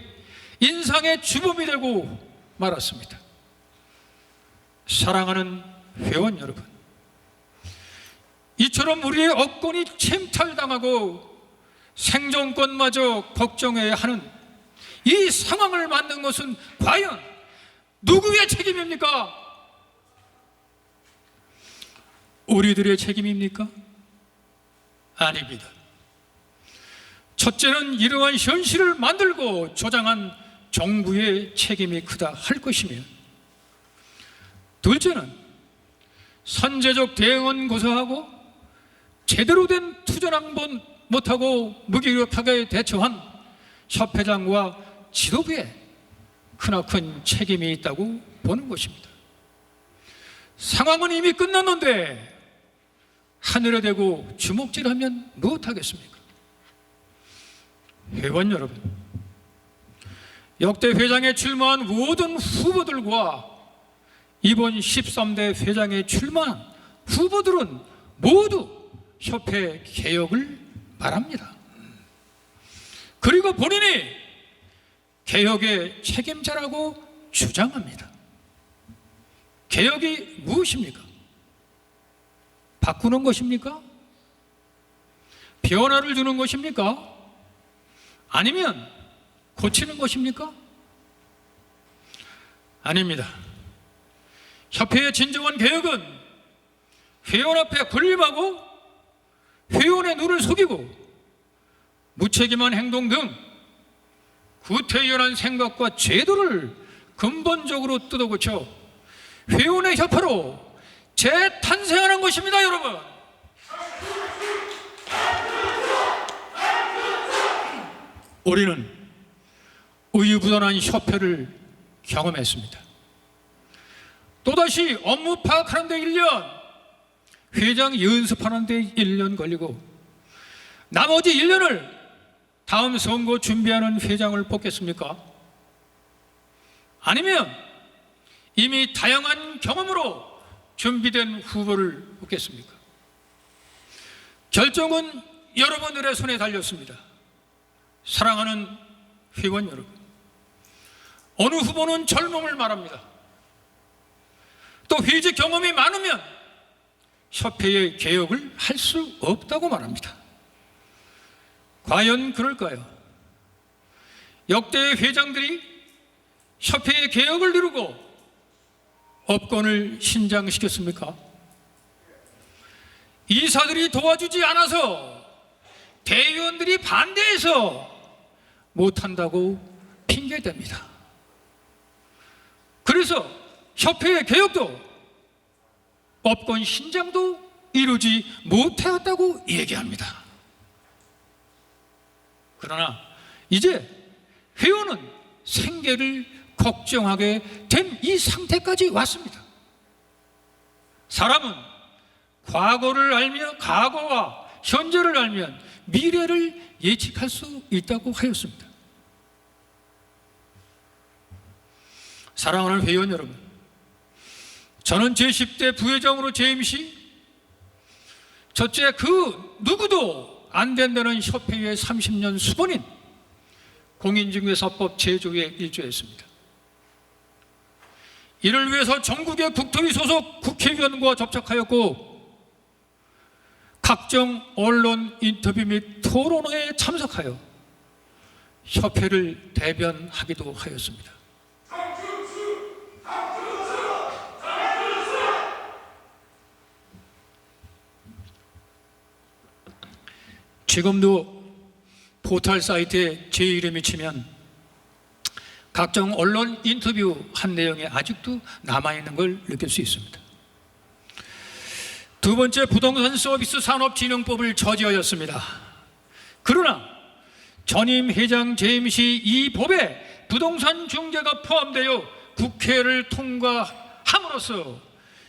[SPEAKER 6] 인상의 주범이 되고 말았습니다. 사랑하는 회원 여러분, 이처럼 우리의 업권이 침탈당하고 생존권마저 걱정해야 하는 이 상황을 만든 것은 과연 누구의 책임입니까? 우리들의 책임입니까? 아닙니다. 첫째는 이러한 현실을 만들고 조장한 정부의 책임이 크다 할 것이며, 둘째는 선제적 대응은 고사하고 제대로 된 투전 한번 못하고 무기력하게 대처한 협회장과 지도부에 크나큰 책임이 있다고 보는 것입니다. 상황은 이미 끝났는데 하늘에 대고 주먹질하면 무엇하겠습니까? 회원 여러분, 역대 회장에 출마한 모든 후보들과 이번 13대 회장에 출마한 후보들은 모두 협회 개혁을 말합니다. 그리고 본인이 개혁의 책임자라고 주장합니다. 개혁이 무엇입니까? 바꾸는 것입니까? 변화를 주는 것입니까? 아니면 고치는 것입니까? 아닙니다. 협회의 진정한 개혁은 회원 앞에 군림하고 회원의 눈을 속이고 무책임한 행동 등 구태연한 생각과 제도를 근본적으로 뜯어고쳐 회원의 협회로 재탄생하는 것입니다, 여러분. 우리는 우유부단한 협회를 경험했습니다. 또다시 업무 파악하는 데 1년, 회장 연습하는 데 1년 걸리고 나머지 1년을 다음 선거 준비하는 회장을 뽑겠습니까? 아니면 이미 다양한 경험으로 준비된 후보를 뽑겠습니까? 결정은 여러분들의 손에 달렸습니다. 사랑하는 회원 여러분, 어느 후보는 젊음을 말합니다. 또 회직 경험이 많으면 협회의 개혁을 할 수 없다고 말합니다. 과연 그럴까요? 역대 회장들이 협회의 개혁을 이루고 업권을 신장시켰습니까? 이사들이 도와주지 않아서 대의원들이 반대해서 못한다고 핑계댑니다. 그래서 협회의 개혁도 업권 신장도 이루지 못하였다고 얘기합니다. 그러나 이제 회원은 생계를 걱정하게 된 이 상태까지 왔습니다. 사람은 과거를 알며 과거와 현재를 알면 미래를 예측할 수 있다고 하였습니다. 사랑하는 회원 여러분, 저는 제10대 부회장으로 재임 시 첫째 그 누구도 안 된다는 협회의 30년 수본인 공인중개사법 제조에 일조했습니다. 이를 위해서 전국의 국토위 소속 국회의원과 접촉하였고 각종 언론 인터뷰 및 토론회에 참석하여 협회를 대변하기도 하였습니다. 지금도 포털 사이트에 제 이름이 치면 각종 언론 인터뷰 한 내용에 아직도 남아있는 걸 느낄 수 있습니다. 두 번째, 부동산 서비스 산업진흥법을 저지하였습니다. 그러나 전임 회장 재임 시 이 법에 부동산 중개가 포함되어 국회를 통과함으로써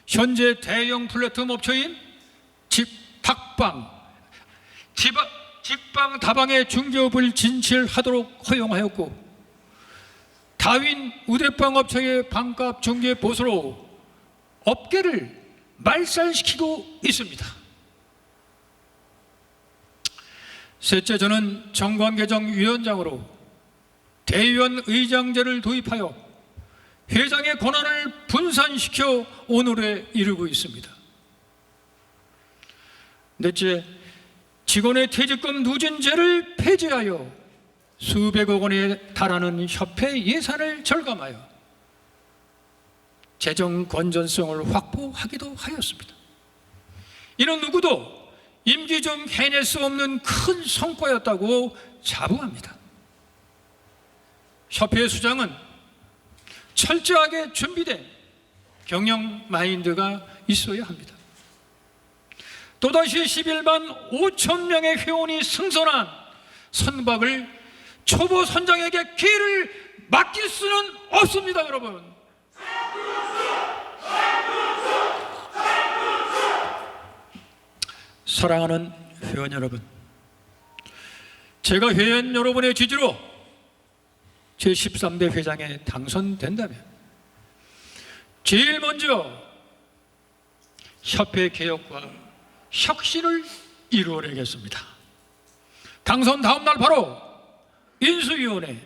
[SPEAKER 6] 현재 대형 플랫폼 업체인 직방 다방의 중개업을 진출하도록 허용하였고 다윈 우대방 업체의 반값 중개 보수로 업계를 말살시키고 있습니다. 셋째, 저는 정관개정위원장으로 대의원 의장제를 도입하여 회장의 권한을 분산시켜 오늘에 이르고 있습니다. 넷째, 직원의 퇴직금 누진제를 폐지하여 수백억 원에 달하는 협회 예산을 절감하여 재정 건전성을 확보하기도 하였습니다. 이는 누구도 임기 중 해낼 수 없는 큰 성과였다고 자부합니다. 협회 수장은 철저하게 준비된 경영 마인드가 있어야 합니다. 또다시 11만 5천 명의 회원이 승선한 선박을 초보 선장에게 기회를 맡길 수는 없습니다, 여러분. 사랑하는 회원 여러분, 제가 회원 여러분의 지지로 제13대 회장에 당선된다면 제일 먼저 협회 개혁과 혁신을 이루어내겠습니다. 당선 다음 날 바로 인수위원회,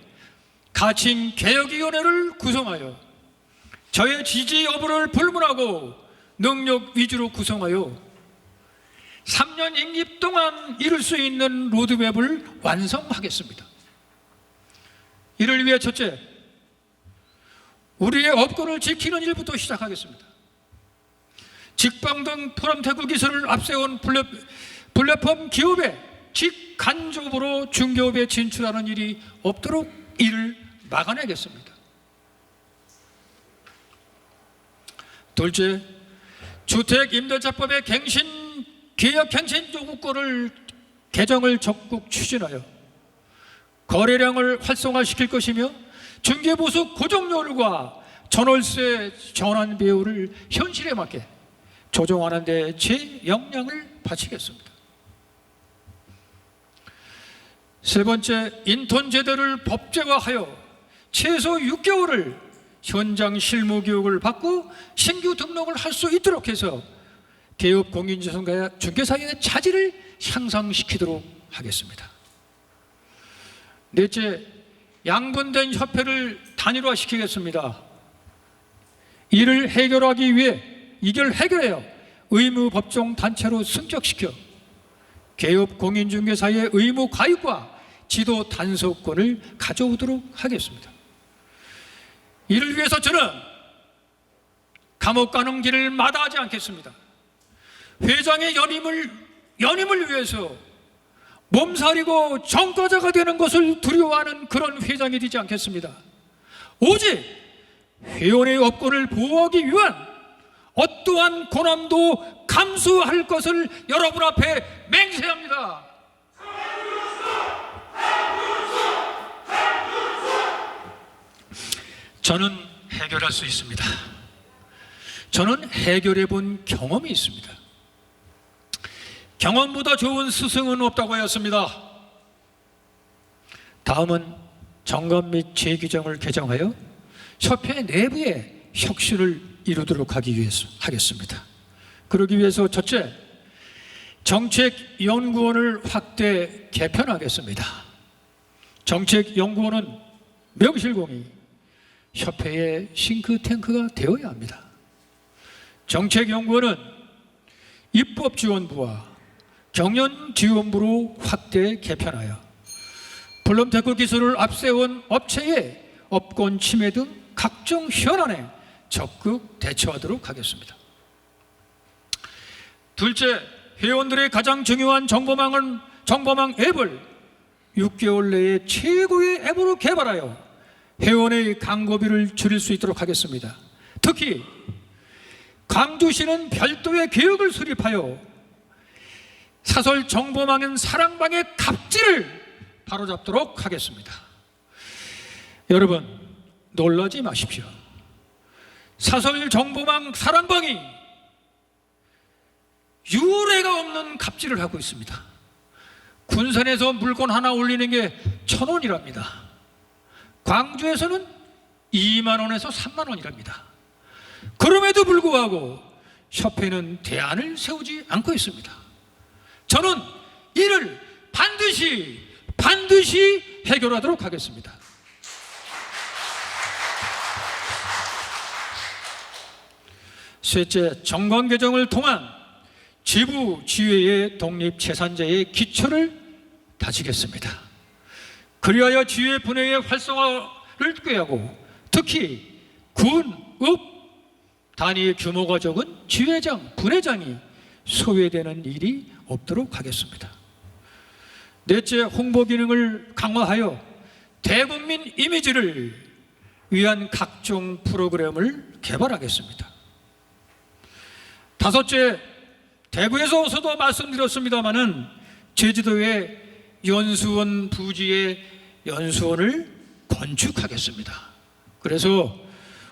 [SPEAKER 6] 가칭개혁위원회를 구성하여 저의 지지 여부를 불문하고 능력 위주로 구성하여 3년 임기 동안 이룰 수 있는 로드맵을 완성하겠습니다. 이를 위해 첫째, 우리의 업권을 지키는 일부터 시작하겠습니다. 직방 등 프롬테크 기술을 앞세운 플랫폼 기업에 직간접으로 중개업에 진출하는 일이 없도록 이를 막아내겠습니다. 둘째, 주택임대차법의 계약갱신 요구권을 개정을 적극 추진하여 거래량을 활성화시킬 것이며 중개보수 고정률과 전월세 전환 배율을 현실에 맞게 조정하는 데 제 역량을 바치겠습니다. 세 번째, 인턴 제도를 법제화하여 최소 6개월을 현장 실무 교육을 받고 신규 등록을 할 수 있도록 해서 개업 공인중개사의 차질을 향상시키도록 하겠습니다. 넷째, 양분된 협회를 단일화시키겠습니다. 이를 해결하기 위해 이걸 해결해요. 의무 법정 단체로 승격시켜 개업 공인중개사의 의무 가입과 지도 단속권을 가져오도록 하겠습니다. 이를 위해서 저는 감옥 가는 길을 마다하지 않겠습니다. 회장의 연임을 위해서 몸살이고 정과자가 되는 것을 두려워하는 그런 회장이 되지 않겠습니다. 오직 회원의 업권을 보호하기 위한 어떠한 고난도 감수할 것을 여러분 앞에 맹세합니다. 저는 해결할 수 있습니다. 저는 해결해 본 경험이 있습니다. 경험보다 좋은 스승은 없다고 하였습니다. 다음은 점검 및 재규정을 개정하여 협회 내부의 혁신을 이루도록 하겠습니다. 그러기 위해서 첫째, 정책연구원을 확대 개편하겠습니다. 정책연구원은 명실공히 협회의 싱크탱크가 되어야 합니다. 정책연구원은 입법지원부와 경연지원부로 확대 개편하여 플럼테크 기술을 앞세운 업체의 업권 침해 등 각종 현안에 적극 대처하도록 하겠습니다. 둘째, 회원들의 가장 중요한 정보망 앱을 6개월 내에 최고의 앱으로 개발하여 회원의 광고비를 줄일 수 있도록 하겠습니다. 특히 광주시는 별도의 계획을 수립하여 사설 정보망인 사랑방의 갑질을 바로잡도록 하겠습니다. 여러분, 놀라지 마십시오. 사설 정보망 사랑방이 유례가 없는 갑질을 하고 있습니다. 군산에서 물건 하나 올리는 게 1,000원이랍니다. 광주에서는 2만 원에서 3만 원이랍니다. 그럼에도 불구하고 협회는 대안을 세우지 않고 있습니다. 저는 이를 반드시 해결하도록 하겠습니다. 셋째, 정관 개정을 통한 지부 지회의 독립재산제의 기초를 다지겠습니다. 그리하여 지회 분회의 활성화를 꾀하고 특히 군, 읍 단위의 규모가 적은 지회장, 분회장이 소외되는 일이 없도록 하겠습니다. 넷째, 홍보 기능을 강화하여 대국민 이미지를 위한 각종 프로그램을 개발하겠습니다. 다섯째, 대구에서도 말씀드렸습니다마는 제주도에 연수원 부지에 연수원을 건축하겠습니다. 그래서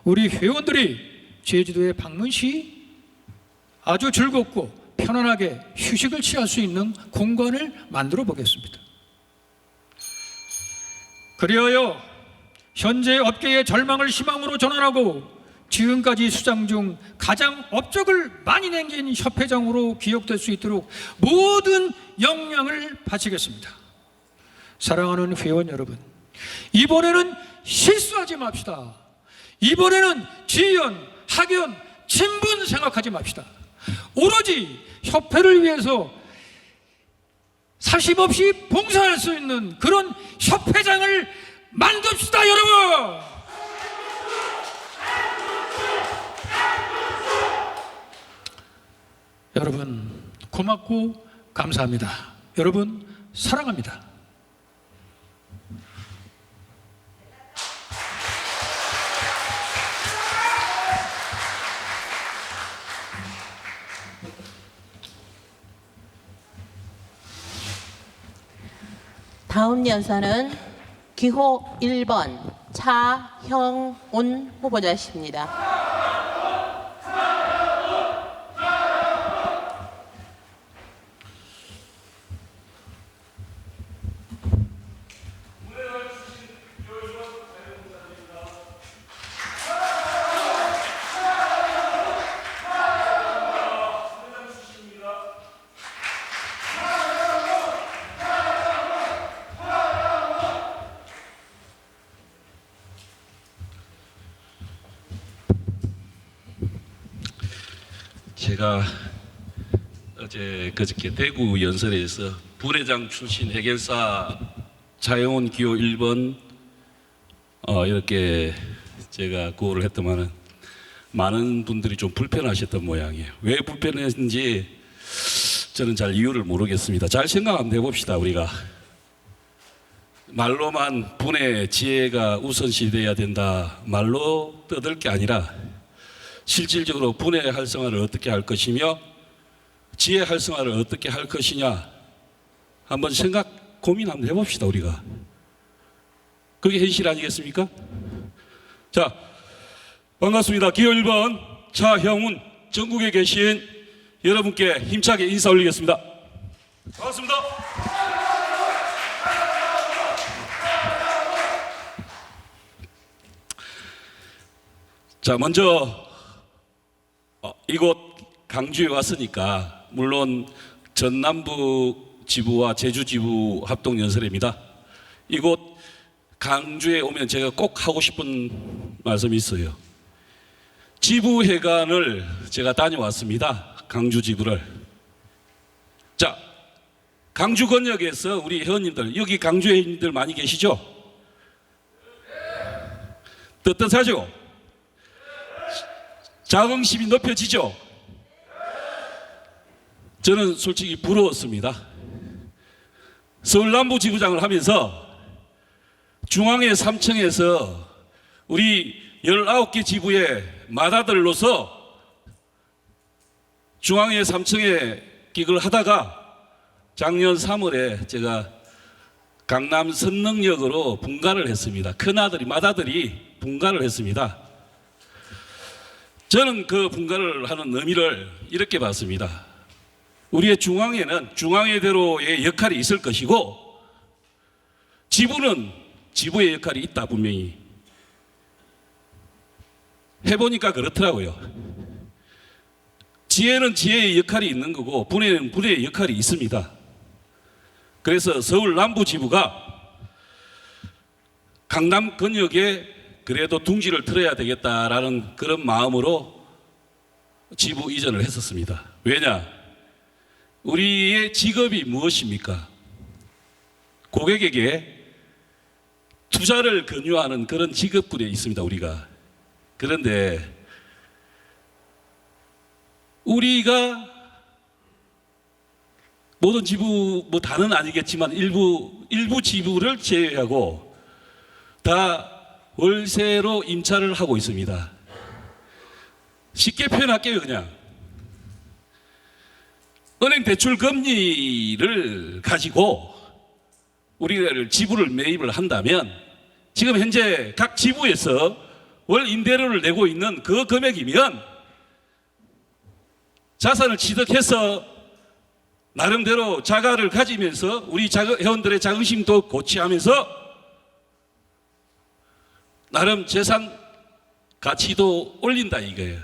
[SPEAKER 6] 우리 회원들이 제주도에 방문 시 아주 즐겁고 편안하게 휴식을 취할 수 있는 공간을 만들어 보겠습니다. 그리하여 현재 업계의 절망을 희망으로 전환하고 지금까지 수장 중 가장 업적을 많이 남긴 협회장으로 기억될 수 있도록 모든 역량을 바치겠습니다. 사랑하는 회원 여러분, 이번에는 실수하지 맙시다. 이번에는 지연, 학연, 친분 생각하지 맙시다. 오로지 협회를 위해서 사심 없이 봉사할 수 있는 그런 협회장을 만듭시다, 여러분! 여러분, 고맙고 감사합니다. 여러분, 사랑합니다.
[SPEAKER 1] 다음 연사는 기호 1번 차형운 후보자십니다.
[SPEAKER 7] 제가 어제 그저께 대구 연설에서 부회장 출신 해결사 차영훈 기호 1번 이렇게 제가 구호를 했더만은 많은 분들이 좀 불편하셨던 모양이에요. 왜 불편했는지 저는 잘 이유를 모르겠습니다. 잘 생각 한번 해봅시다. 우리가 말로만 분의 지혜가 우선시돼야 된다, 말로 떠들 게 아니라 실질적으로 분의 활성화를 어떻게 할 것이며 지혜 활성화를 어떻게 할 것이냐 한번 고민 한번 해봅시다. 우리가 그게 현실 아니겠습니까? 자, 반갑습니다. 기호 1번 차형훈, 전국에 계신 여러분께 힘차게 인사 올리겠습니다. 반갑습니다. 자, 먼저 이곳 강주에 왔으니까 물론 전남부 지부와 제주 지부 합동 연설입니다. 이곳 강주에 오면 제가 꼭 하고 싶은 말씀이 있어요. 지부회관을 제가 다녀왔습니다. 강주 지부를. 자, 강주 권역에서 우리 회원님들, 여기 강주 회원님들 많이 계시죠? 떳떳하죠? 자긍심이 높여지죠? 저는 솔직히 부러웠습니다. 서울 남부 지부장을 하면서 중앙회 3층에서 우리 19개 지부의 맏아들로서 중앙회 3층에 기획을 하다가 작년 3월에 제가 강남 선릉역으로 분가를 했습니다. 큰아들이, 맏아들이 분가를 했습니다. 저는 그 분가를 하는 의미를 이렇게 봤습니다. 우리의 중앙회는 중앙회대로의 역할이 있을 것이고 지부는 지부의 역할이 있다. 분명히 해보니까 그렇더라고요. 지혜는 지혜의 역할이 있는 거고 분해는 분해의 역할이 있습니다. 그래서 서울 남부지부가 강남 권역에 그래도 둥지를 틀어야 되겠다라는 그런 마음으로 지부 이전을 했었습니다. 왜냐? 우리의 직업이 무엇입니까? 고객에게 투자를 권유하는 그런 직업군에 있습니다, 우리가. 그런데 우리가 모든 지부, 뭐 다는 아니겠지만 일부 지부를 제외하고 다 월세로 임차를 하고 있습니다. 쉽게 표현할게요, 그냥. 은행 대출 금리를 가지고 우리가 지부를 매입을 한다면 지금 현재 각 지부에서 월 임대료를 내고 있는 그 금액이면 자산을 취득해서 나름대로 자가를 가지면서 우리 회원들의 자긍심도 고취하면서 나름 재산 가치도 올린다 이거예요.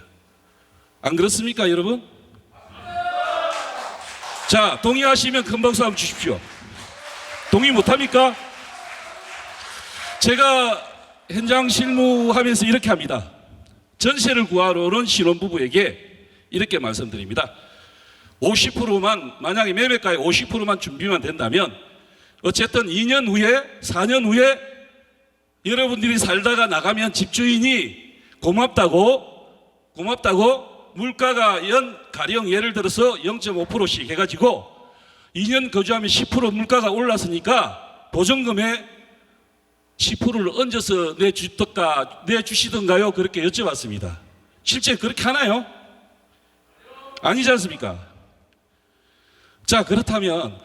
[SPEAKER 7] 안 그렇습니까, 여러분? 자, 동의하시면 큰 박수 한번 주십시오. 동의 못합니까? 제가 현장 실무하면서 이렇게 합니다. 전세를 구하러 오는 신혼부부에게 이렇게 말씀드립니다. 50%만, 만약에 매매가의 50%만 준비만 된다면 어쨌든 2년 후에 4년 후에 여러분들이 살다가 나가면 집주인이 고맙다고 물가가 가령 예를 들어서 0.5%씩 해가지고 2년 거주하면 10% 물가가 올랐으니까 보증금에 10%를 얹어서 내주시던가요? 그렇게 여쭤봤습니다. 실제 그렇게 하나요? 아니지 않습니까? 자, 그렇다면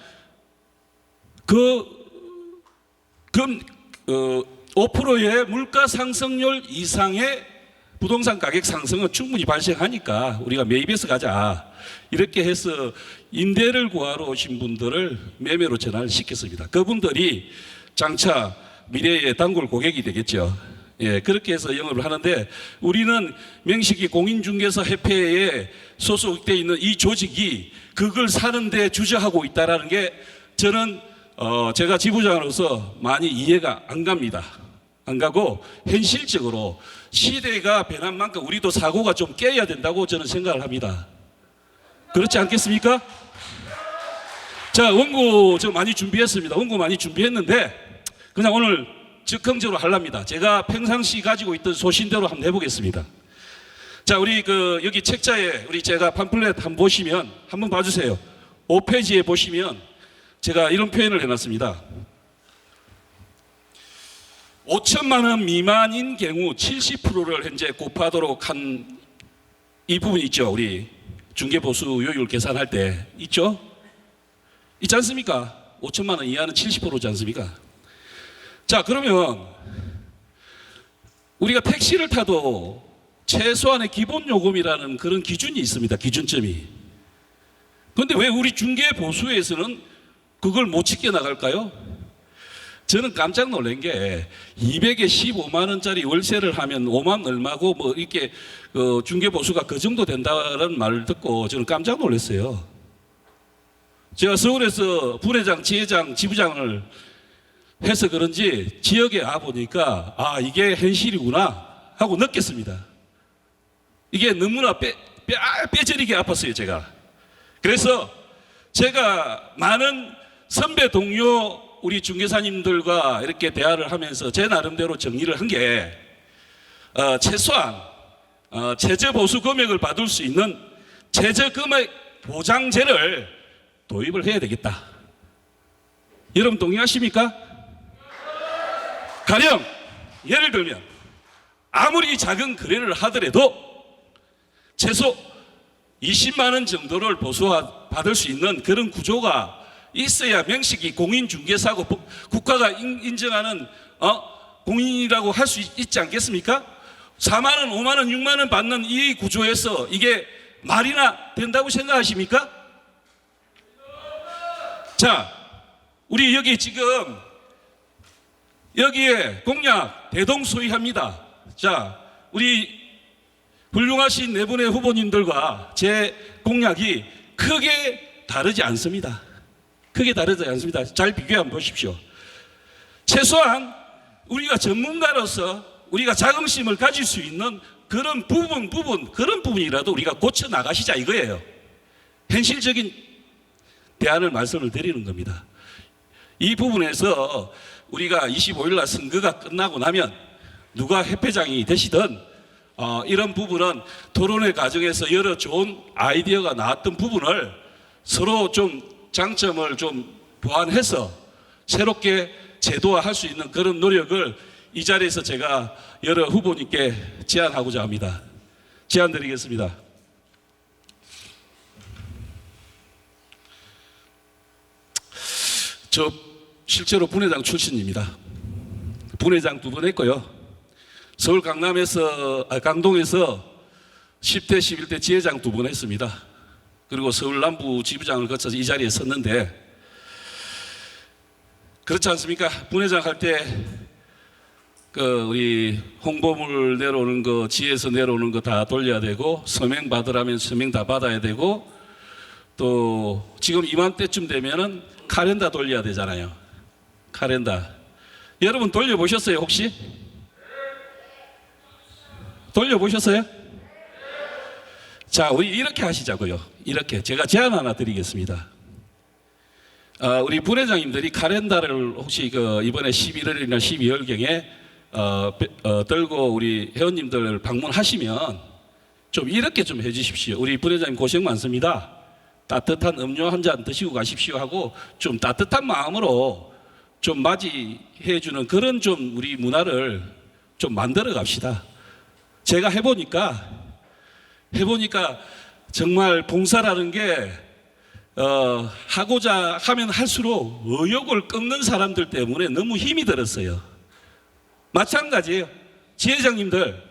[SPEAKER 7] 5%의 물가 상승률 이상의 부동산 가격 상승은 충분히 발생하니까 우리가 매입해서 가자. 이렇게 해서 임대를 구하러 오신 분들을 매매로 전환을 시켰습니다. 그분들이 장차 미래의 단골 고객이 되겠죠. 예, 그렇게 해서 영업을 하는데 우리는 명식이 공인중개사 협회에 소속되어 있는 이 조직이 그걸 사는데 주저하고 있다는 게 저는 제가 지부장으로서 많이 이해가 안 갑니다. 안 가고 현실적으로 시대가 변한 만큼 우리도 사고가 좀 깨야 된다고 저는 생각을 합니다. 그렇지 않겠습니까? 자, 원고 저 많이 준비했습니다. 원고 많이 준비했는데 그냥 오늘 즉흥적으로 하랍니다. 제가 평상시 가지고 있던 소신대로 한번 해보겠습니다. 자, 우리 여기 책자에 제가 팜플렛 한번 보시면 한번 봐주세요. 5페이지에 보시면 제가 이런 표현을 해놨습니다. 5천만 원 미만인 경우 70%를 현재 곱하도록 한 이 부분이 있죠. 우리 중개보수요율 계산할 때 있죠? 있지 않습니까? 5천만 원 이하는 70%지 않습니까? 자, 그러면 우리가 택시를 타도 최소한의 기본 요금이라는 그런 기준이 있습니다. 기준점이. 그런데 왜 우리 중개보수에서는 그걸 못 지켜 나갈까요? 저는 깜짝 놀란 게 200에 15만 원짜리 월세를 하면 5만 얼마고 뭐 이렇게 중개보수가 그 정도 된다는 말을 듣고 저는 깜짝 놀랐어요. 제가 서울에서 부회장, 지회장, 지부장을 해서 그런지 지역에 와보니까 이게 현실이구나 하고 느꼈습니다. 이게 너무나 뼈저리게 아팠어요, 제가. 그래서 제가 많은 선배 동료 우리 중개사님들과 이렇게 대화를 하면서 제 나름대로 정리를 한 게 최소한 최저보수 금액을 받을 수 있는 최저금액 보장제를 도입을 해야 되겠다. 여러분 동의하십니까? 가령 예를 들면 아무리 작은 거래를 하더라도 최소 20만 원 정도를 보수받을 수 있는 그런 구조가 있어야 명식이 공인중개사고 국가가 인정하는 공인이라고 할 수 있지 않겠습니까? 4만 원, 5만 원, 6만 원 받는 이 구조에서 이게 말이나 된다고 생각하십니까? 자, 우리 여기 지금 여기에 공약 대동소이합니다. 자, 우리 훌륭하신 네 분의 후보님들과 제 공약이 크게 다르지 않습니다. 크게 다르지 않습니다. 잘 비교해 한번 보십시오. 최소한 우리가 전문가로서 우리가 자긍심을 가질 수 있는 그런 그런 부분이라도 우리가 고쳐 나가시자 이거예요. 현실적인 대안을 말씀을 드리는 겁니다. 이 부분에서 우리가 25일 날 선거가 끝나고 나면 누가 협회장이 되시든 이런 부분은 토론회 과정에서 여러 좋은 아이디어가 나왔던 부분을 서로 좀 장점을 좀 보완해서 새롭게 제도화할 수 있는 그런 노력을 이 자리에서 제가 여러 후보님께 제안하고자 합니다. 제안 드리겠습니다. 저 실제로 분회장 출신입니다. 분회장 2번 했고요. 서울 강동에서 10대, 11대 지회장 2번 했습니다. 그리고 서울 남부 지부장을 거쳐서 이 자리에 섰는데, 그렇지 않습니까? 분회장 할 때 우리 홍보물 내려오는 거, 지에서 내려오는 거 다 돌려야 되고, 서명 받으라면 서명 다 받아야 되고, 또 지금 이맘때쯤 되면은 카렌다 돌려야 되잖아요. 카렌다. 여러분 돌려보셨어요 혹시? 돌려보셨어요? 자, 우리 이렇게 하시자고요. 이렇게 제가 제안 하나 드리겠습니다. 우리 부회장님들이 카렌다를 혹시 이번에 11월이나 12월경에 들고 우리 회원님들 방문하시면 좀 이렇게 좀 해주십시오. 우리 부회장님 고생 많습니다. 따뜻한 음료 한 잔 드시고 가십시오 하고 좀 따뜻한 마음으로 좀 맞이해주는 그런 좀 우리 문화를 좀 만들어 갑시다. 제가 해보니까 정말 봉사라는 게 하고자 하면 할수록 의욕을 꺾는 사람들 때문에 너무 힘이 들었어요. 마찬가지예요. 지회장님들,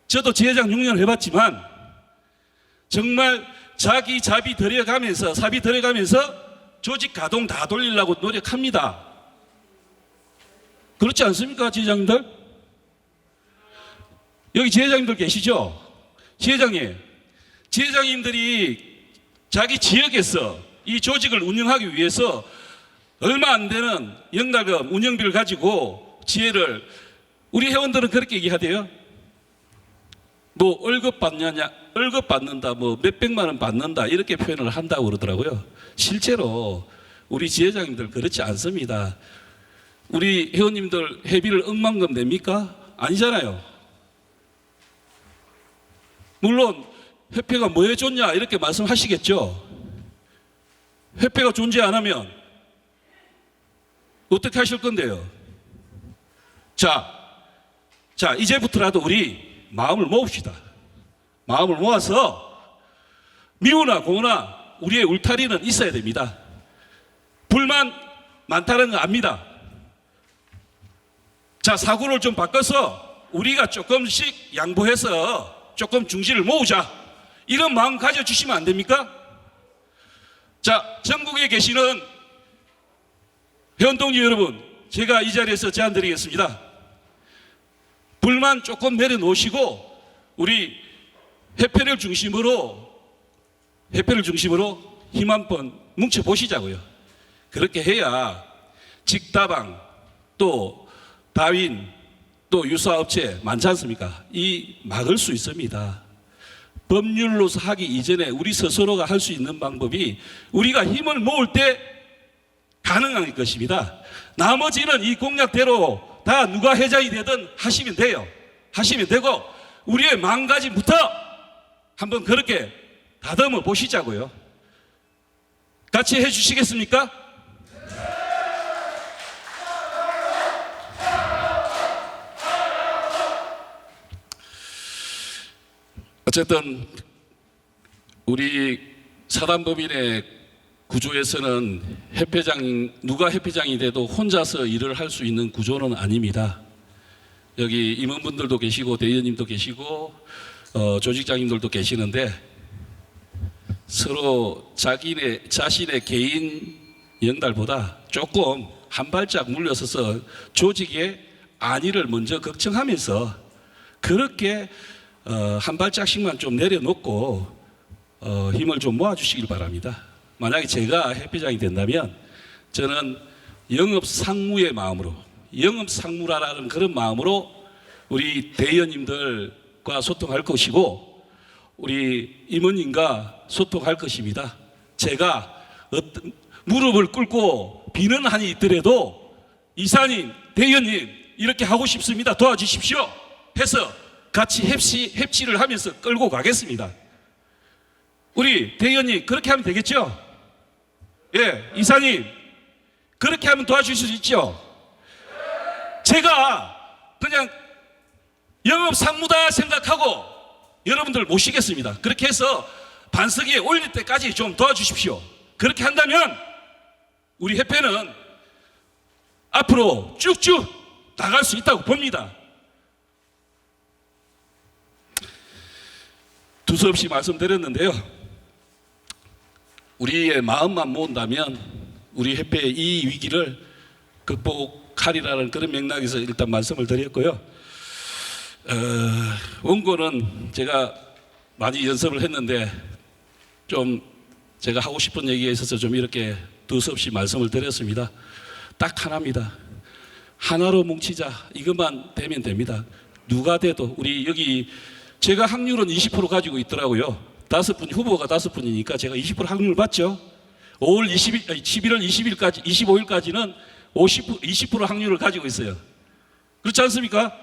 [SPEAKER 7] 저도 지회장 6년 해봤지만 정말 자기 사비 들여가면서 조직 가동 다 돌리려고 노력합니다. 그렇지 않습니까, 지회장님들? 여기 지회장님들 계시죠? 지회장님들이 자기 지역에서 이 조직을 운영하기 위해서 얼마 안 되는 연가금, 운영비를 가지고 지혜를, 우리 회원들은 그렇게 얘기하대요. 뭐 월급 받는다, 뭐 몇백만 원 받는다, 이렇게 표현을 한다고 그러더라고요. 실제로 우리 지회장님들 그렇지 않습니다. 우리 회원님들 회비를 억만금 냅니까? 아니잖아요. 물론 협회가 뭐에 좋냐 이렇게 말씀하시겠죠. 협회가 존재 안 하면 어떻게 하실 건데요? 자, 이제부터라도 우리 마음을 모읍시다. 마음을 모아서 미우나 고우나 우리의 울타리는 있어야 됩니다. 불만 많다는 거 압니다. 자, 사고를 좀 바꿔서 우리가 조금씩 양보해서 조금 중지를 모으자. 이런 마음 가져주시면 안 됩니까? 자, 전국에 계시는 회원동지 여러분, 제가 이 자리에서 제안 드리겠습니다. 불만 조금 내려놓으시고 우리 협회를 중심으로 힘 한번 뭉쳐보시자고요. 그렇게 해야 직다방, 또 다윈, 또 유사업체 많지 않습니까? 이 막을 수 있습니다. 법률로서 하기 이전에 우리 스스로가 할 수 있는 방법이 우리가 힘을 모을 때 가능한 것입니다. 나머지는 이 공약대로 다 누가 회장이 되든 하시면 돼요. 하시면 되고 우리의 마음가짐부터 한번 그렇게 다듬어 보시자고요. 같이 해주시겠습니까? 어쨌든 우리 사단법인의 구조에서는 누가 협회장이 돼도 혼자서 일을 할 수 있는 구조는 아닙니다. 여기 임원분들도 계시고 대의원님도 계시고 조직장님들도 계시는데 서로 자신의 개인 연달보다 조금 한 발짝 물러서서 조직의 안위를 먼저 걱정하면서 그렇게 한 발짝씩만 좀 내려놓고 힘을 좀 모아주시길 바랍니다. 만약에 제가 협회장이 된다면 저는 영업상무의 마음으로, 영업상무라는 그런 마음으로 우리 대의원님들과 소통할 것이고 우리 임원님과 소통할 것입니다. 제가 어떤 무릎을 꿇고 비는 한이 있더라도 이사님, 대의원님 이렇게 하고 싶습니다. 도와주십시오. 해서 같이 협치를 하면서 끌고 가겠습니다. 우리 대의원님 그렇게 하면 되겠죠? 예, 이사님 그렇게 하면 도와주실 수 있죠? 제가 그냥 영업 상무다 생각하고 여러분들 모시겠습니다. 그렇게 해서 반석에 올릴 때까지 좀 도와주십시오. 그렇게 한다면 우리 협회는 앞으로 쭉쭉 나갈 수 있다고 봅니다. 두서없이 말씀드렸는데요. 우리의 마음만 모은다면 우리 협회의 이 위기를 극복하리라는 그런 맥락에서 일단 말씀을 드렸고요. 원고는 제가 많이 연습을 했는데 좀 제가 하고 싶은 얘기에 있어서 좀 이렇게 두서없이 말씀을 드렸습니다. 딱 하나입니다. 하나로 뭉치자. 이것만 되면 됩니다. 누가 돼도 우리 여기 제가 확률은 20% 가지고 있더라고요. 5분 후보가 5분이니까 제가 20% 확률 받죠. 11월 20일까지 25일까지는 20% 확률을 가지고 있어요. 그렇지 않습니까?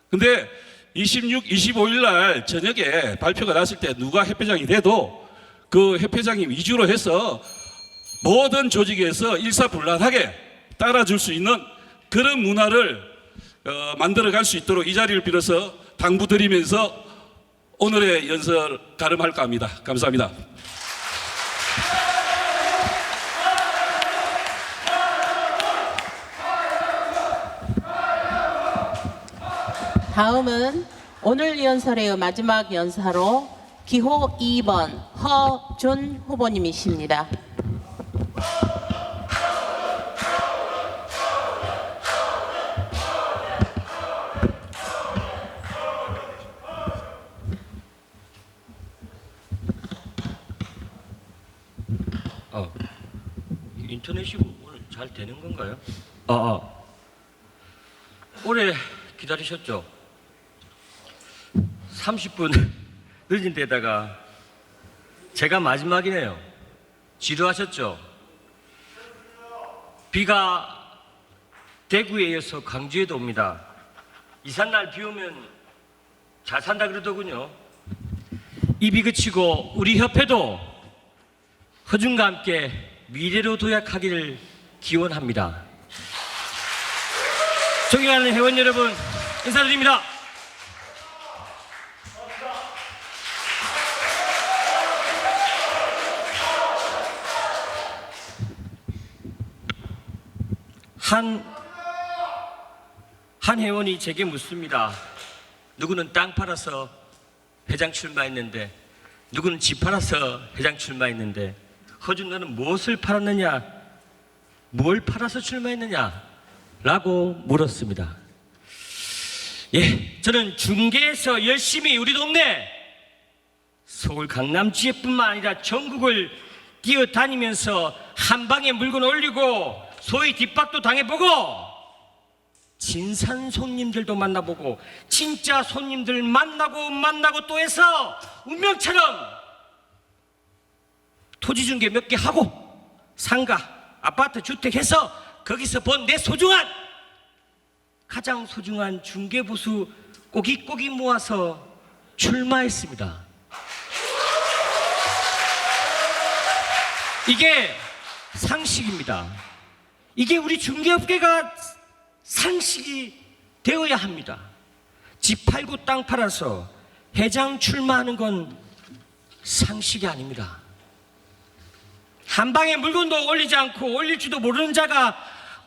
[SPEAKER 7] 근데 26, 25일 날 저녁에 발표가 났을 때 누가 협회장이 돼도 그 협회장이 위주로 해서 모든 조직에서 일사불란하게 따라줄 수 있는 그런 문화를 만들어 갈 수 있도록 이 자리를 빌어서 당부드리면서 오늘의 연설 가름할까 합니다. 감사합니다.
[SPEAKER 1] 다음은 오늘 연설의 마지막 연사로 기호 2번 허준 후보님이십니다.
[SPEAKER 8] 인터넷이 오늘 잘 되는 건가요? 오래 기다리셨죠? 30분 늦은 데다가 제가 마지막이네요. 지루하셨죠? 비가 대구에 이어서 광주에도 옵니다. 이삿날 비 오면 잘 산다 그러더군요. 이 비 그치고 우리 협회도 허준과 함께 미래로 도약하기를 기원합니다. 존경하는 회원 여러분, 인사드립니다. 한 회원이 제게 묻습니다. 누구는 땅 팔아서 회장 출마했는데, 누구는 집 팔아서 회장 출마했는데, 허준 너는 무엇을 팔았느냐? 뭘 팔아서 출마했느냐? 라고 물었습니다. 예, 저는 중계에서 열심히 우리 동네 서울 강남 지역뿐만 아니라 전국을 뛰어다니면서 한 방에 물건 올리고 소위 뒷박도 당해보고 진산 손님들도 만나보고 진짜 손님들 만나고 또 해서 운명처럼 토지 중개 몇 개 하고 상가, 아파트, 주택 해서 거기서 번 내 소중한 가장 소중한 중개보수 꼬깃꼬깃 모아서 출마했습니다. 이게 상식입니다. 이게 우리 중개업계가 상식이 되어야 합니다. 집 팔고 땅 팔아서 회장 출마하는 건 상식이 아닙니다. 한 방에 물건도 올리지 않고 올릴 줄도 모르는 자가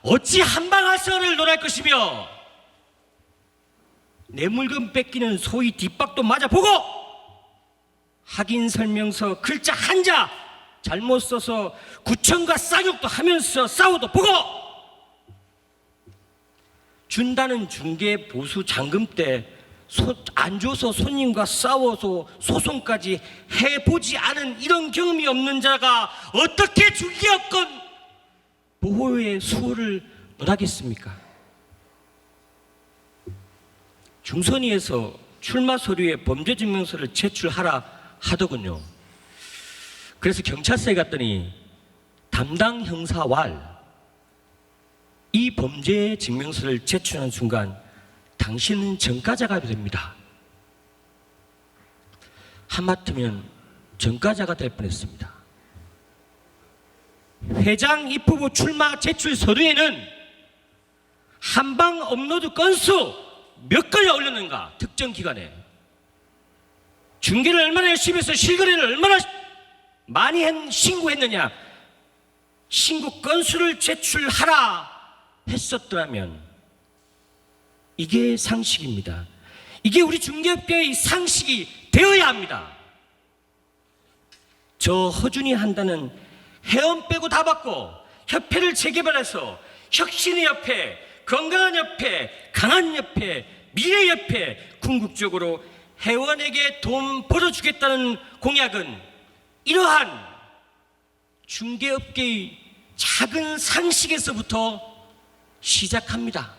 [SPEAKER 8] 어찌 한방할선을 논할 것이며 내 물건 뺏기는 소위 뒷박도 맞아보고 확인 설명서 글자 한자 잘못 써서 구청과 쌍욕도 하면서 싸워도 보고 준다는 중개 보수 잔금 때 안 줘서 손님과 싸워서 소송까지 해보지 않은 이런 경험이 없는 자가 어떻게 중개업권 보호의 수호를 논하겠습니까? 중선위에서 출마 서류에 범죄증명서를 제출하라 하더군요. 그래서 경찰서에 갔더니 담당 형사와 이 범죄 증명서를 제출한 순간 당신은 전과자가 됩니다. 하마터면 전과자가 될 뻔했습니다. 회장 입후보 출마 제출 서류에는 한방 업로드 건수 몇 건이 올렸는가, 특정 기간에 중계를 얼마나 열심히 해서 실거래를 얼마나 많이 신고했느냐, 신고 건수를 제출하라 했었더라면 이게 상식입니다. 이게 우리 중개업계의 상식이 되어야 합니다. 저 허준이 한다는 회원 빼고 다 받고 협회를 재개발해서 혁신의 협회, 건강한 협회, 강한 협회, 미래 협회, 궁극적으로 회원에게 돈 벌어주겠다는 공약은 이러한 중개업계의 작은 상식에서부터 시작합니다.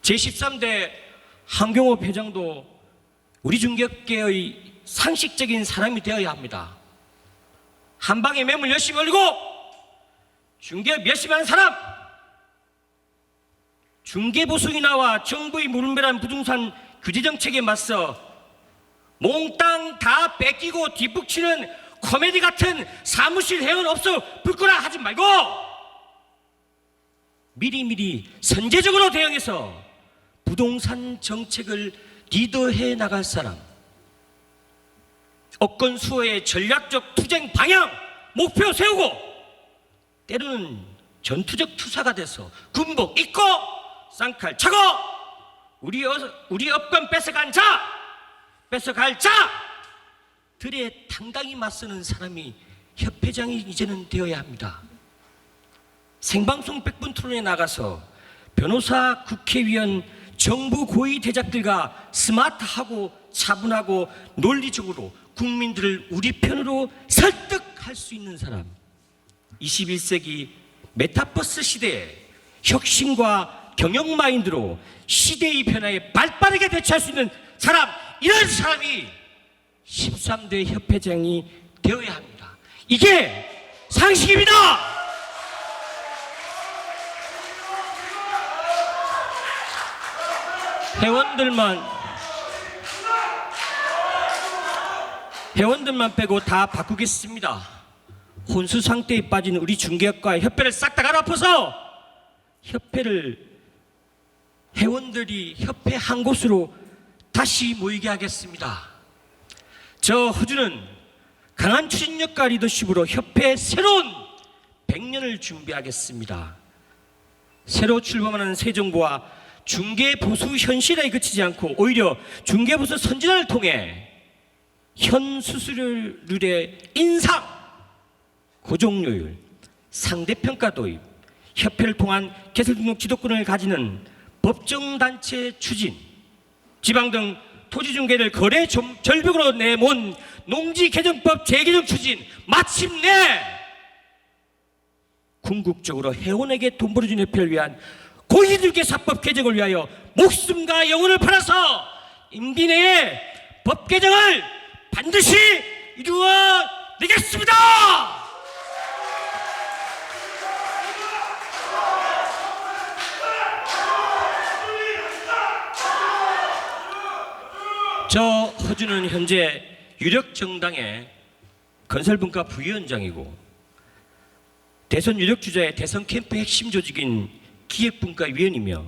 [SPEAKER 8] 제13대 한경호 회장도 우리 중개업계의 상식적인 사람이 되어야 합니다. 한방에 매물 열심히 올리고 중개업 열심히 하는 사람, 중개보수이 나와 정부의 무분별한 부동산 규제 정책에 맞서 몽땅 다 뺏기고 뒷북치는 코미디 같은 사무실 회원 업소 불구라 하지 말고 미리미리 선제적으로 대응해서 부동산 정책을 리더해 나갈 사람, 업권 수호의 전략적 투쟁 방향, 목표 세우고 때로는 전투적 투사가 돼서 군복 입고 쌍칼 차고 우리 업권 뺏어갈 자들에 당당히 맞서는 사람이 협회장이 이제는 되어야 합니다. 생방송 100분 토론에 나가서 변호사, 국회의원, 정부 고위 대작들과 스마트하고 차분하고 논리적으로 국민들을 우리 편으로 설득할 수 있는 사람, 21세기 메타버스 시대에 혁신과 경영 마인드로 시대의 변화에 발빠르게 대처할 수 있는 사람, 이런 사람이 13대 협회장이 되어야 합니다. 이게 상식입니다. 회원들만 빼고 다 바꾸겠습니다. 혼수 상태에 빠진 우리 중개업과 협회를 싹 다 갈아엎어서 회원들이 협회 한 곳으로 다시 모이게 하겠습니다. 저 허준은 강한 추진력과 리더십으로 협회의 새로운 100년을 준비하겠습니다. 새로 출범하는 새 정부와 중개보수 현실에 그치지 않고 오히려 중개보수 선진화를 통해 현 수수료율의 인상, 고정료율, 상대평가 도입, 협회를 통한 개설 등록 지도권을 가지는 법정단체 추진, 지방 등 토지중개를 거래 절벽으로 내몬 농지개정법 재개정 추진, 마침내 궁극적으로 회원에게 돈 벌어주는 협회를 위한 고위중개사법 개정을 위하여 목숨과 영혼을 팔아서 임기 내에 법 개정을 반드시 이루어내겠습니다. 저 허준은 현재 유력 정당의 건설분과 부위원장이고 대선 유력 주자의 대선 캠프 핵심 조직인 기획분과위원이며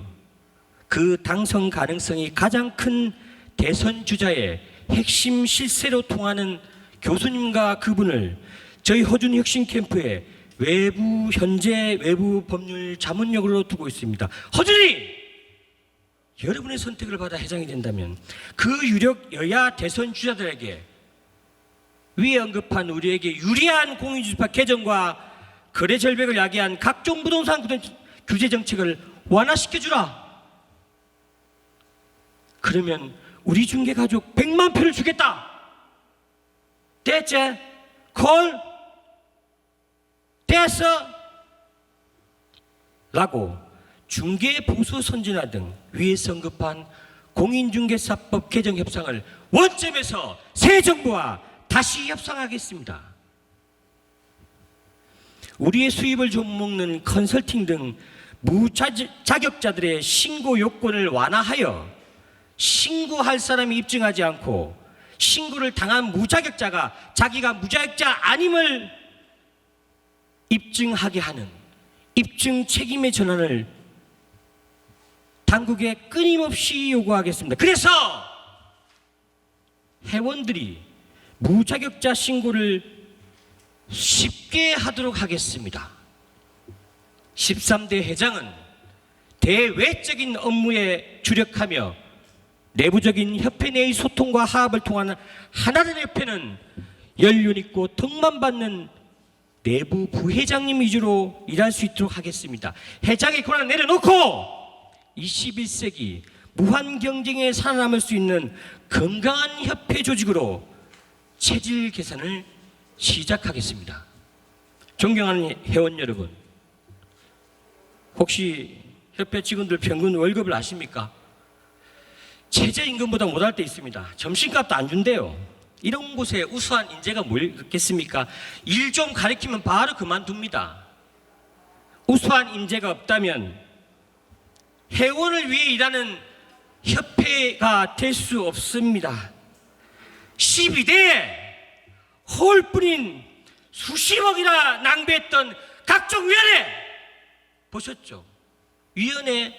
[SPEAKER 8] 그 당선 가능성이 가장 큰 대선 주자의 핵심 실세로 통하는 교수님과 그분을 저희 허준 혁신 캠프의 현재 외부 법률 자문역으로 두고 있습니다. 허준이 여러분의 선택을 받아 회장이 된다면 그 유력 여야 대선 주자들에게 위에 언급한 우리에게 유리한 공인주택 개정과 거래 절벽을 야기한 각종 부동산 규제 정책을 완화시켜주라. 그러면 우리 중개 가족 100만 표를 주겠다. 됐지? 콜? 됐어? 라고 중개 보수 선진화 등 위에서 언급한 공인중개사법 개정 협상을 원점에서 새 정부와 다시 협상하겠습니다. 우리의 수입을 좀 먹는 컨설팅 등 무자격자들의 신고 요건을 완화하여 신고할 사람이 입증하지 않고 신고를 당한 무자격자가 자기가 무자격자 아님을 입증하게 하는 입증 책임의 전환을 당국에 끊임없이 요구하겠습니다. 그래서 회원들이 무자격자 신고를 쉽게 하도록 하겠습니다. 13대 회장은 대외적인 업무에 주력하며 내부적인 협회 내의 소통과 화합을 통한 하나된 협회는 연륜 있고 덕만 받는 내부 부회장님 위주로 일할 수 있도록 하겠습니다. 회장의 권한을 내려놓고 21세기 무한 경쟁에 살아남을 수 있는 건강한 협회 조직으로 체질 개선을 시작하겠습니다. 존경하는 회원 여러분, 혹시 협회 직원들 평균 월급을 아십니까? 최저임금보다 못할 때 있습니다. 점심값도 안 준대요. 이런 곳에 우수한 인재가 뭘 있겠습니까? 일 좀 가르치면 바로 그만둡니다. 우수한 인재가 없다면 회원을 위해 일하는 협회가 될 수 없습니다. 12대에 홀뿐인 수십억이나 낭비했던 각종 위원회 보셨죠? 위원회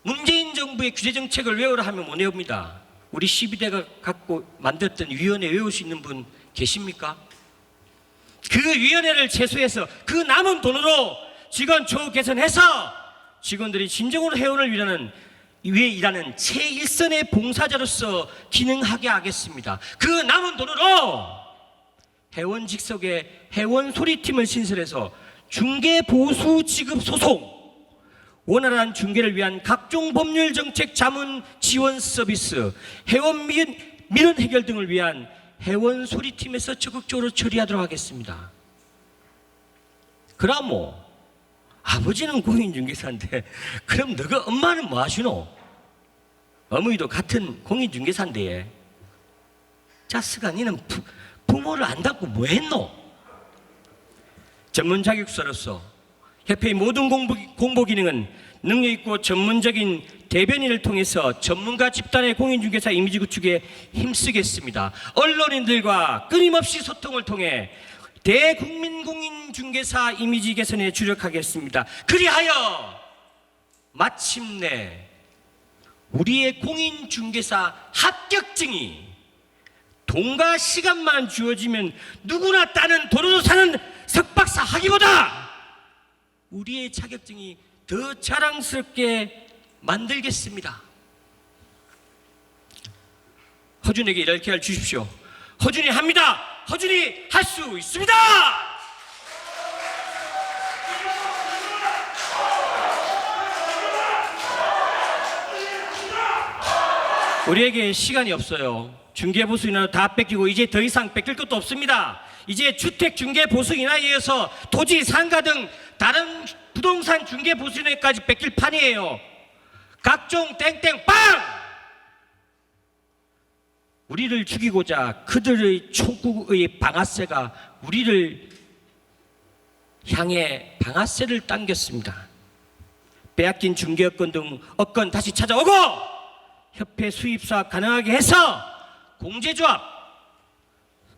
[SPEAKER 8] 문재인 정부의 규제 정책을 외우라 하면 못 외웁니다. 우리 12대가 갖고 만들었던 위원회 외울 수 있는 분 계십니까? 그 위원회를 제소해서 그 남은 돈으로 직원 처우 개선해서 직원들이 진정으로 회원을 위해 일하는 최일선의 봉사자로서 기능하게 하겠습니다. 그 남은 돈으로 회원 직속의 회원 소리팀을 신설해서 중개 보수 지급 소송, 원활한 중개를 위한 각종 법률 정책 자문 지원 서비스, 회원 민원 해결 등을 위한 회원 소리팀에서 적극적으로 처리하도록 하겠습니다. 그럼 아버지는 공인중개사인데 그럼 너가 엄마는 뭐 하시노? 어머니도 같은 공인중개사인데 자스가 니는 부모를 안 닦고 뭐 했노? 전문 자격사로서 협회의 모든 공보 기능은 능력 있고 전문적인 대변인을 통해서 전문가 집단의 공인중개사 이미지 구축에 힘쓰겠습니다. 언론인들과 끊임없이 소통을 통해 대국민 공인중개사 이미지 개선에 주력하겠습니다. 그리하여 마침내 우리의 공인중개사 합격증이 돈과 시간만 주어지면 누구나 따는 도로로 사는 석박사 학위보다 우리의 자격증이 더 자랑스럽게 만들겠습니다. 허준에게 이럴 기회를 주십시오. 허준이 합니다. 허준이 할 수 있습니다. 우리에게 시간이 없어요. 중개보수 인하 다 뺏기고 이제 더 이상 뺏길 것도 없습니다. 이제 주택 중개 보수 인하에 이어서 토지, 상가 등 다른 부동산 중개 보수 인하까지 뺏길 판이에요. 각종 땡땡빵! 우리를 죽이고자 그들의 촉구의 방아쇠가 우리를 향해 방아쇠를 당겼습니다. 빼앗긴 중개업권 등 업권 다시 찾아오고 협회 수입사업 가능하게 해서 공제조합,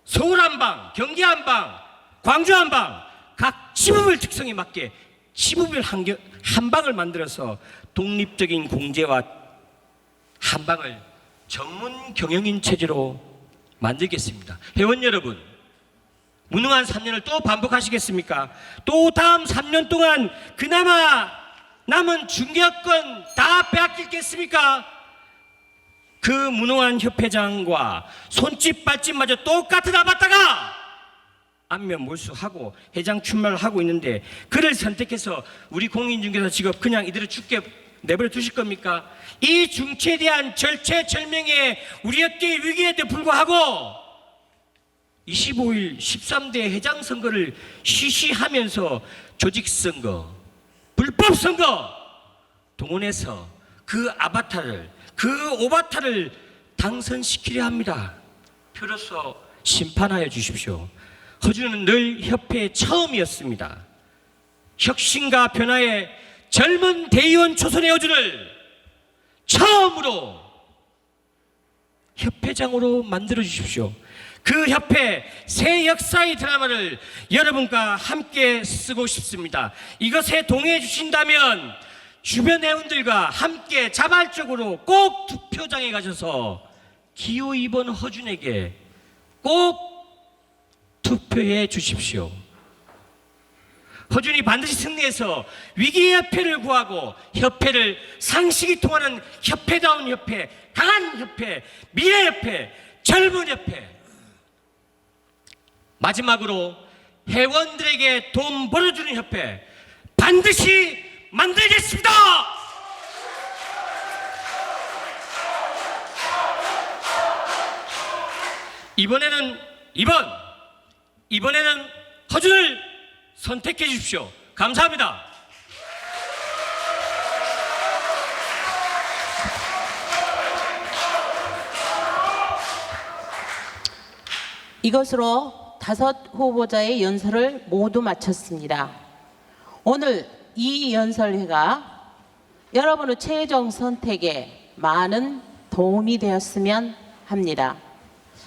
[SPEAKER 8] 서울 한방, 경기 한방, 광주 한방 각 지부별 특성에 맞게 지부별 한방을 만들어서 독립적인 공제와 한방을 전문 경영인 체제로 만들겠습니다. 회원 여러분, 무능한 3년을 또 반복하시겠습니까? 또 다음 3년 동안 그나마 남은 중개권 다 빼앗기겠습니까? 그 무능한 협회장과 손짓 발짓마저 똑같은 아바타가 안면 몰수하고 회장 출마를 하고 있는데 그를 선택해서 우리 공인중개사 직업 그냥 이대로 죽게 내버려 두실 겁니까? 이 중체에 대한 절체절명의 우리 업계의 위기에도 불구하고 25일 13대 회장 선거를 쉬쉬하면서 조직선거, 불법선거 동원해서 그 아바타를, 그 오바타를 당선시키려 합니다. 표로서 심판하여 주십시오. 허준은 늘 협회의 처음이었습니다. 혁신과 변화의 젊은 대의원 초선의 허준을 처음으로 협회장으로 만들어 주십시오. 그 협회 새 역사의 드라마를 여러분과 함께 쓰고 싶습니다. 이것에 동의해 주신다면 주변 회원들과 함께 자발적으로 꼭 투표장에 가셔서 기호 2번 허준에게 꼭 투표해 주십시오. 허준이 반드시 승리해서 위기의 협회를 구하고 협회를 상식이 통하는 협회다운 협회, 강한 협회, 미래 협회, 젊은 협회, 마지막으로 회원들에게 돈 벌어주는 협회 반드시 만들겠습니다. 이번에는 허준을 선택해 주십시오. 감사합니다.
[SPEAKER 1] 이것으로 5 후보자의 연설을 모두 마쳤습니다. 오늘 이 연설회가 여러분의 최종 선택에 많은 도움이 되었으면 합니다.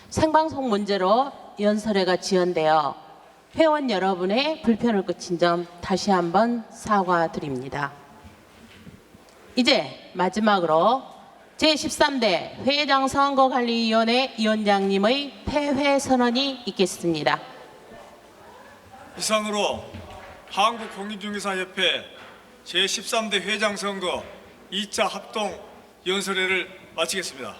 [SPEAKER 1] 생방송 문제로 연설회가 지연되어 회원 여러분의 불편을 끼친 점 다시 한번 사과드립니다. 이제 마지막으로 제13대 회장 선거관리위원회 위원장님의 폐회 선언이 있겠습니다.
[SPEAKER 2] 이상으로 한국공인중개사협회 제13대 회장 선거 2차 합동 연설회를 마치겠습니다.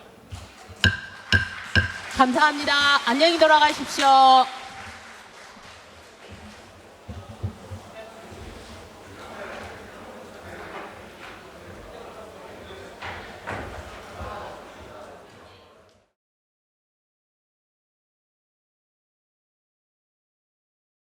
[SPEAKER 1] 감사합니다. 안녕히 돌아가십시오.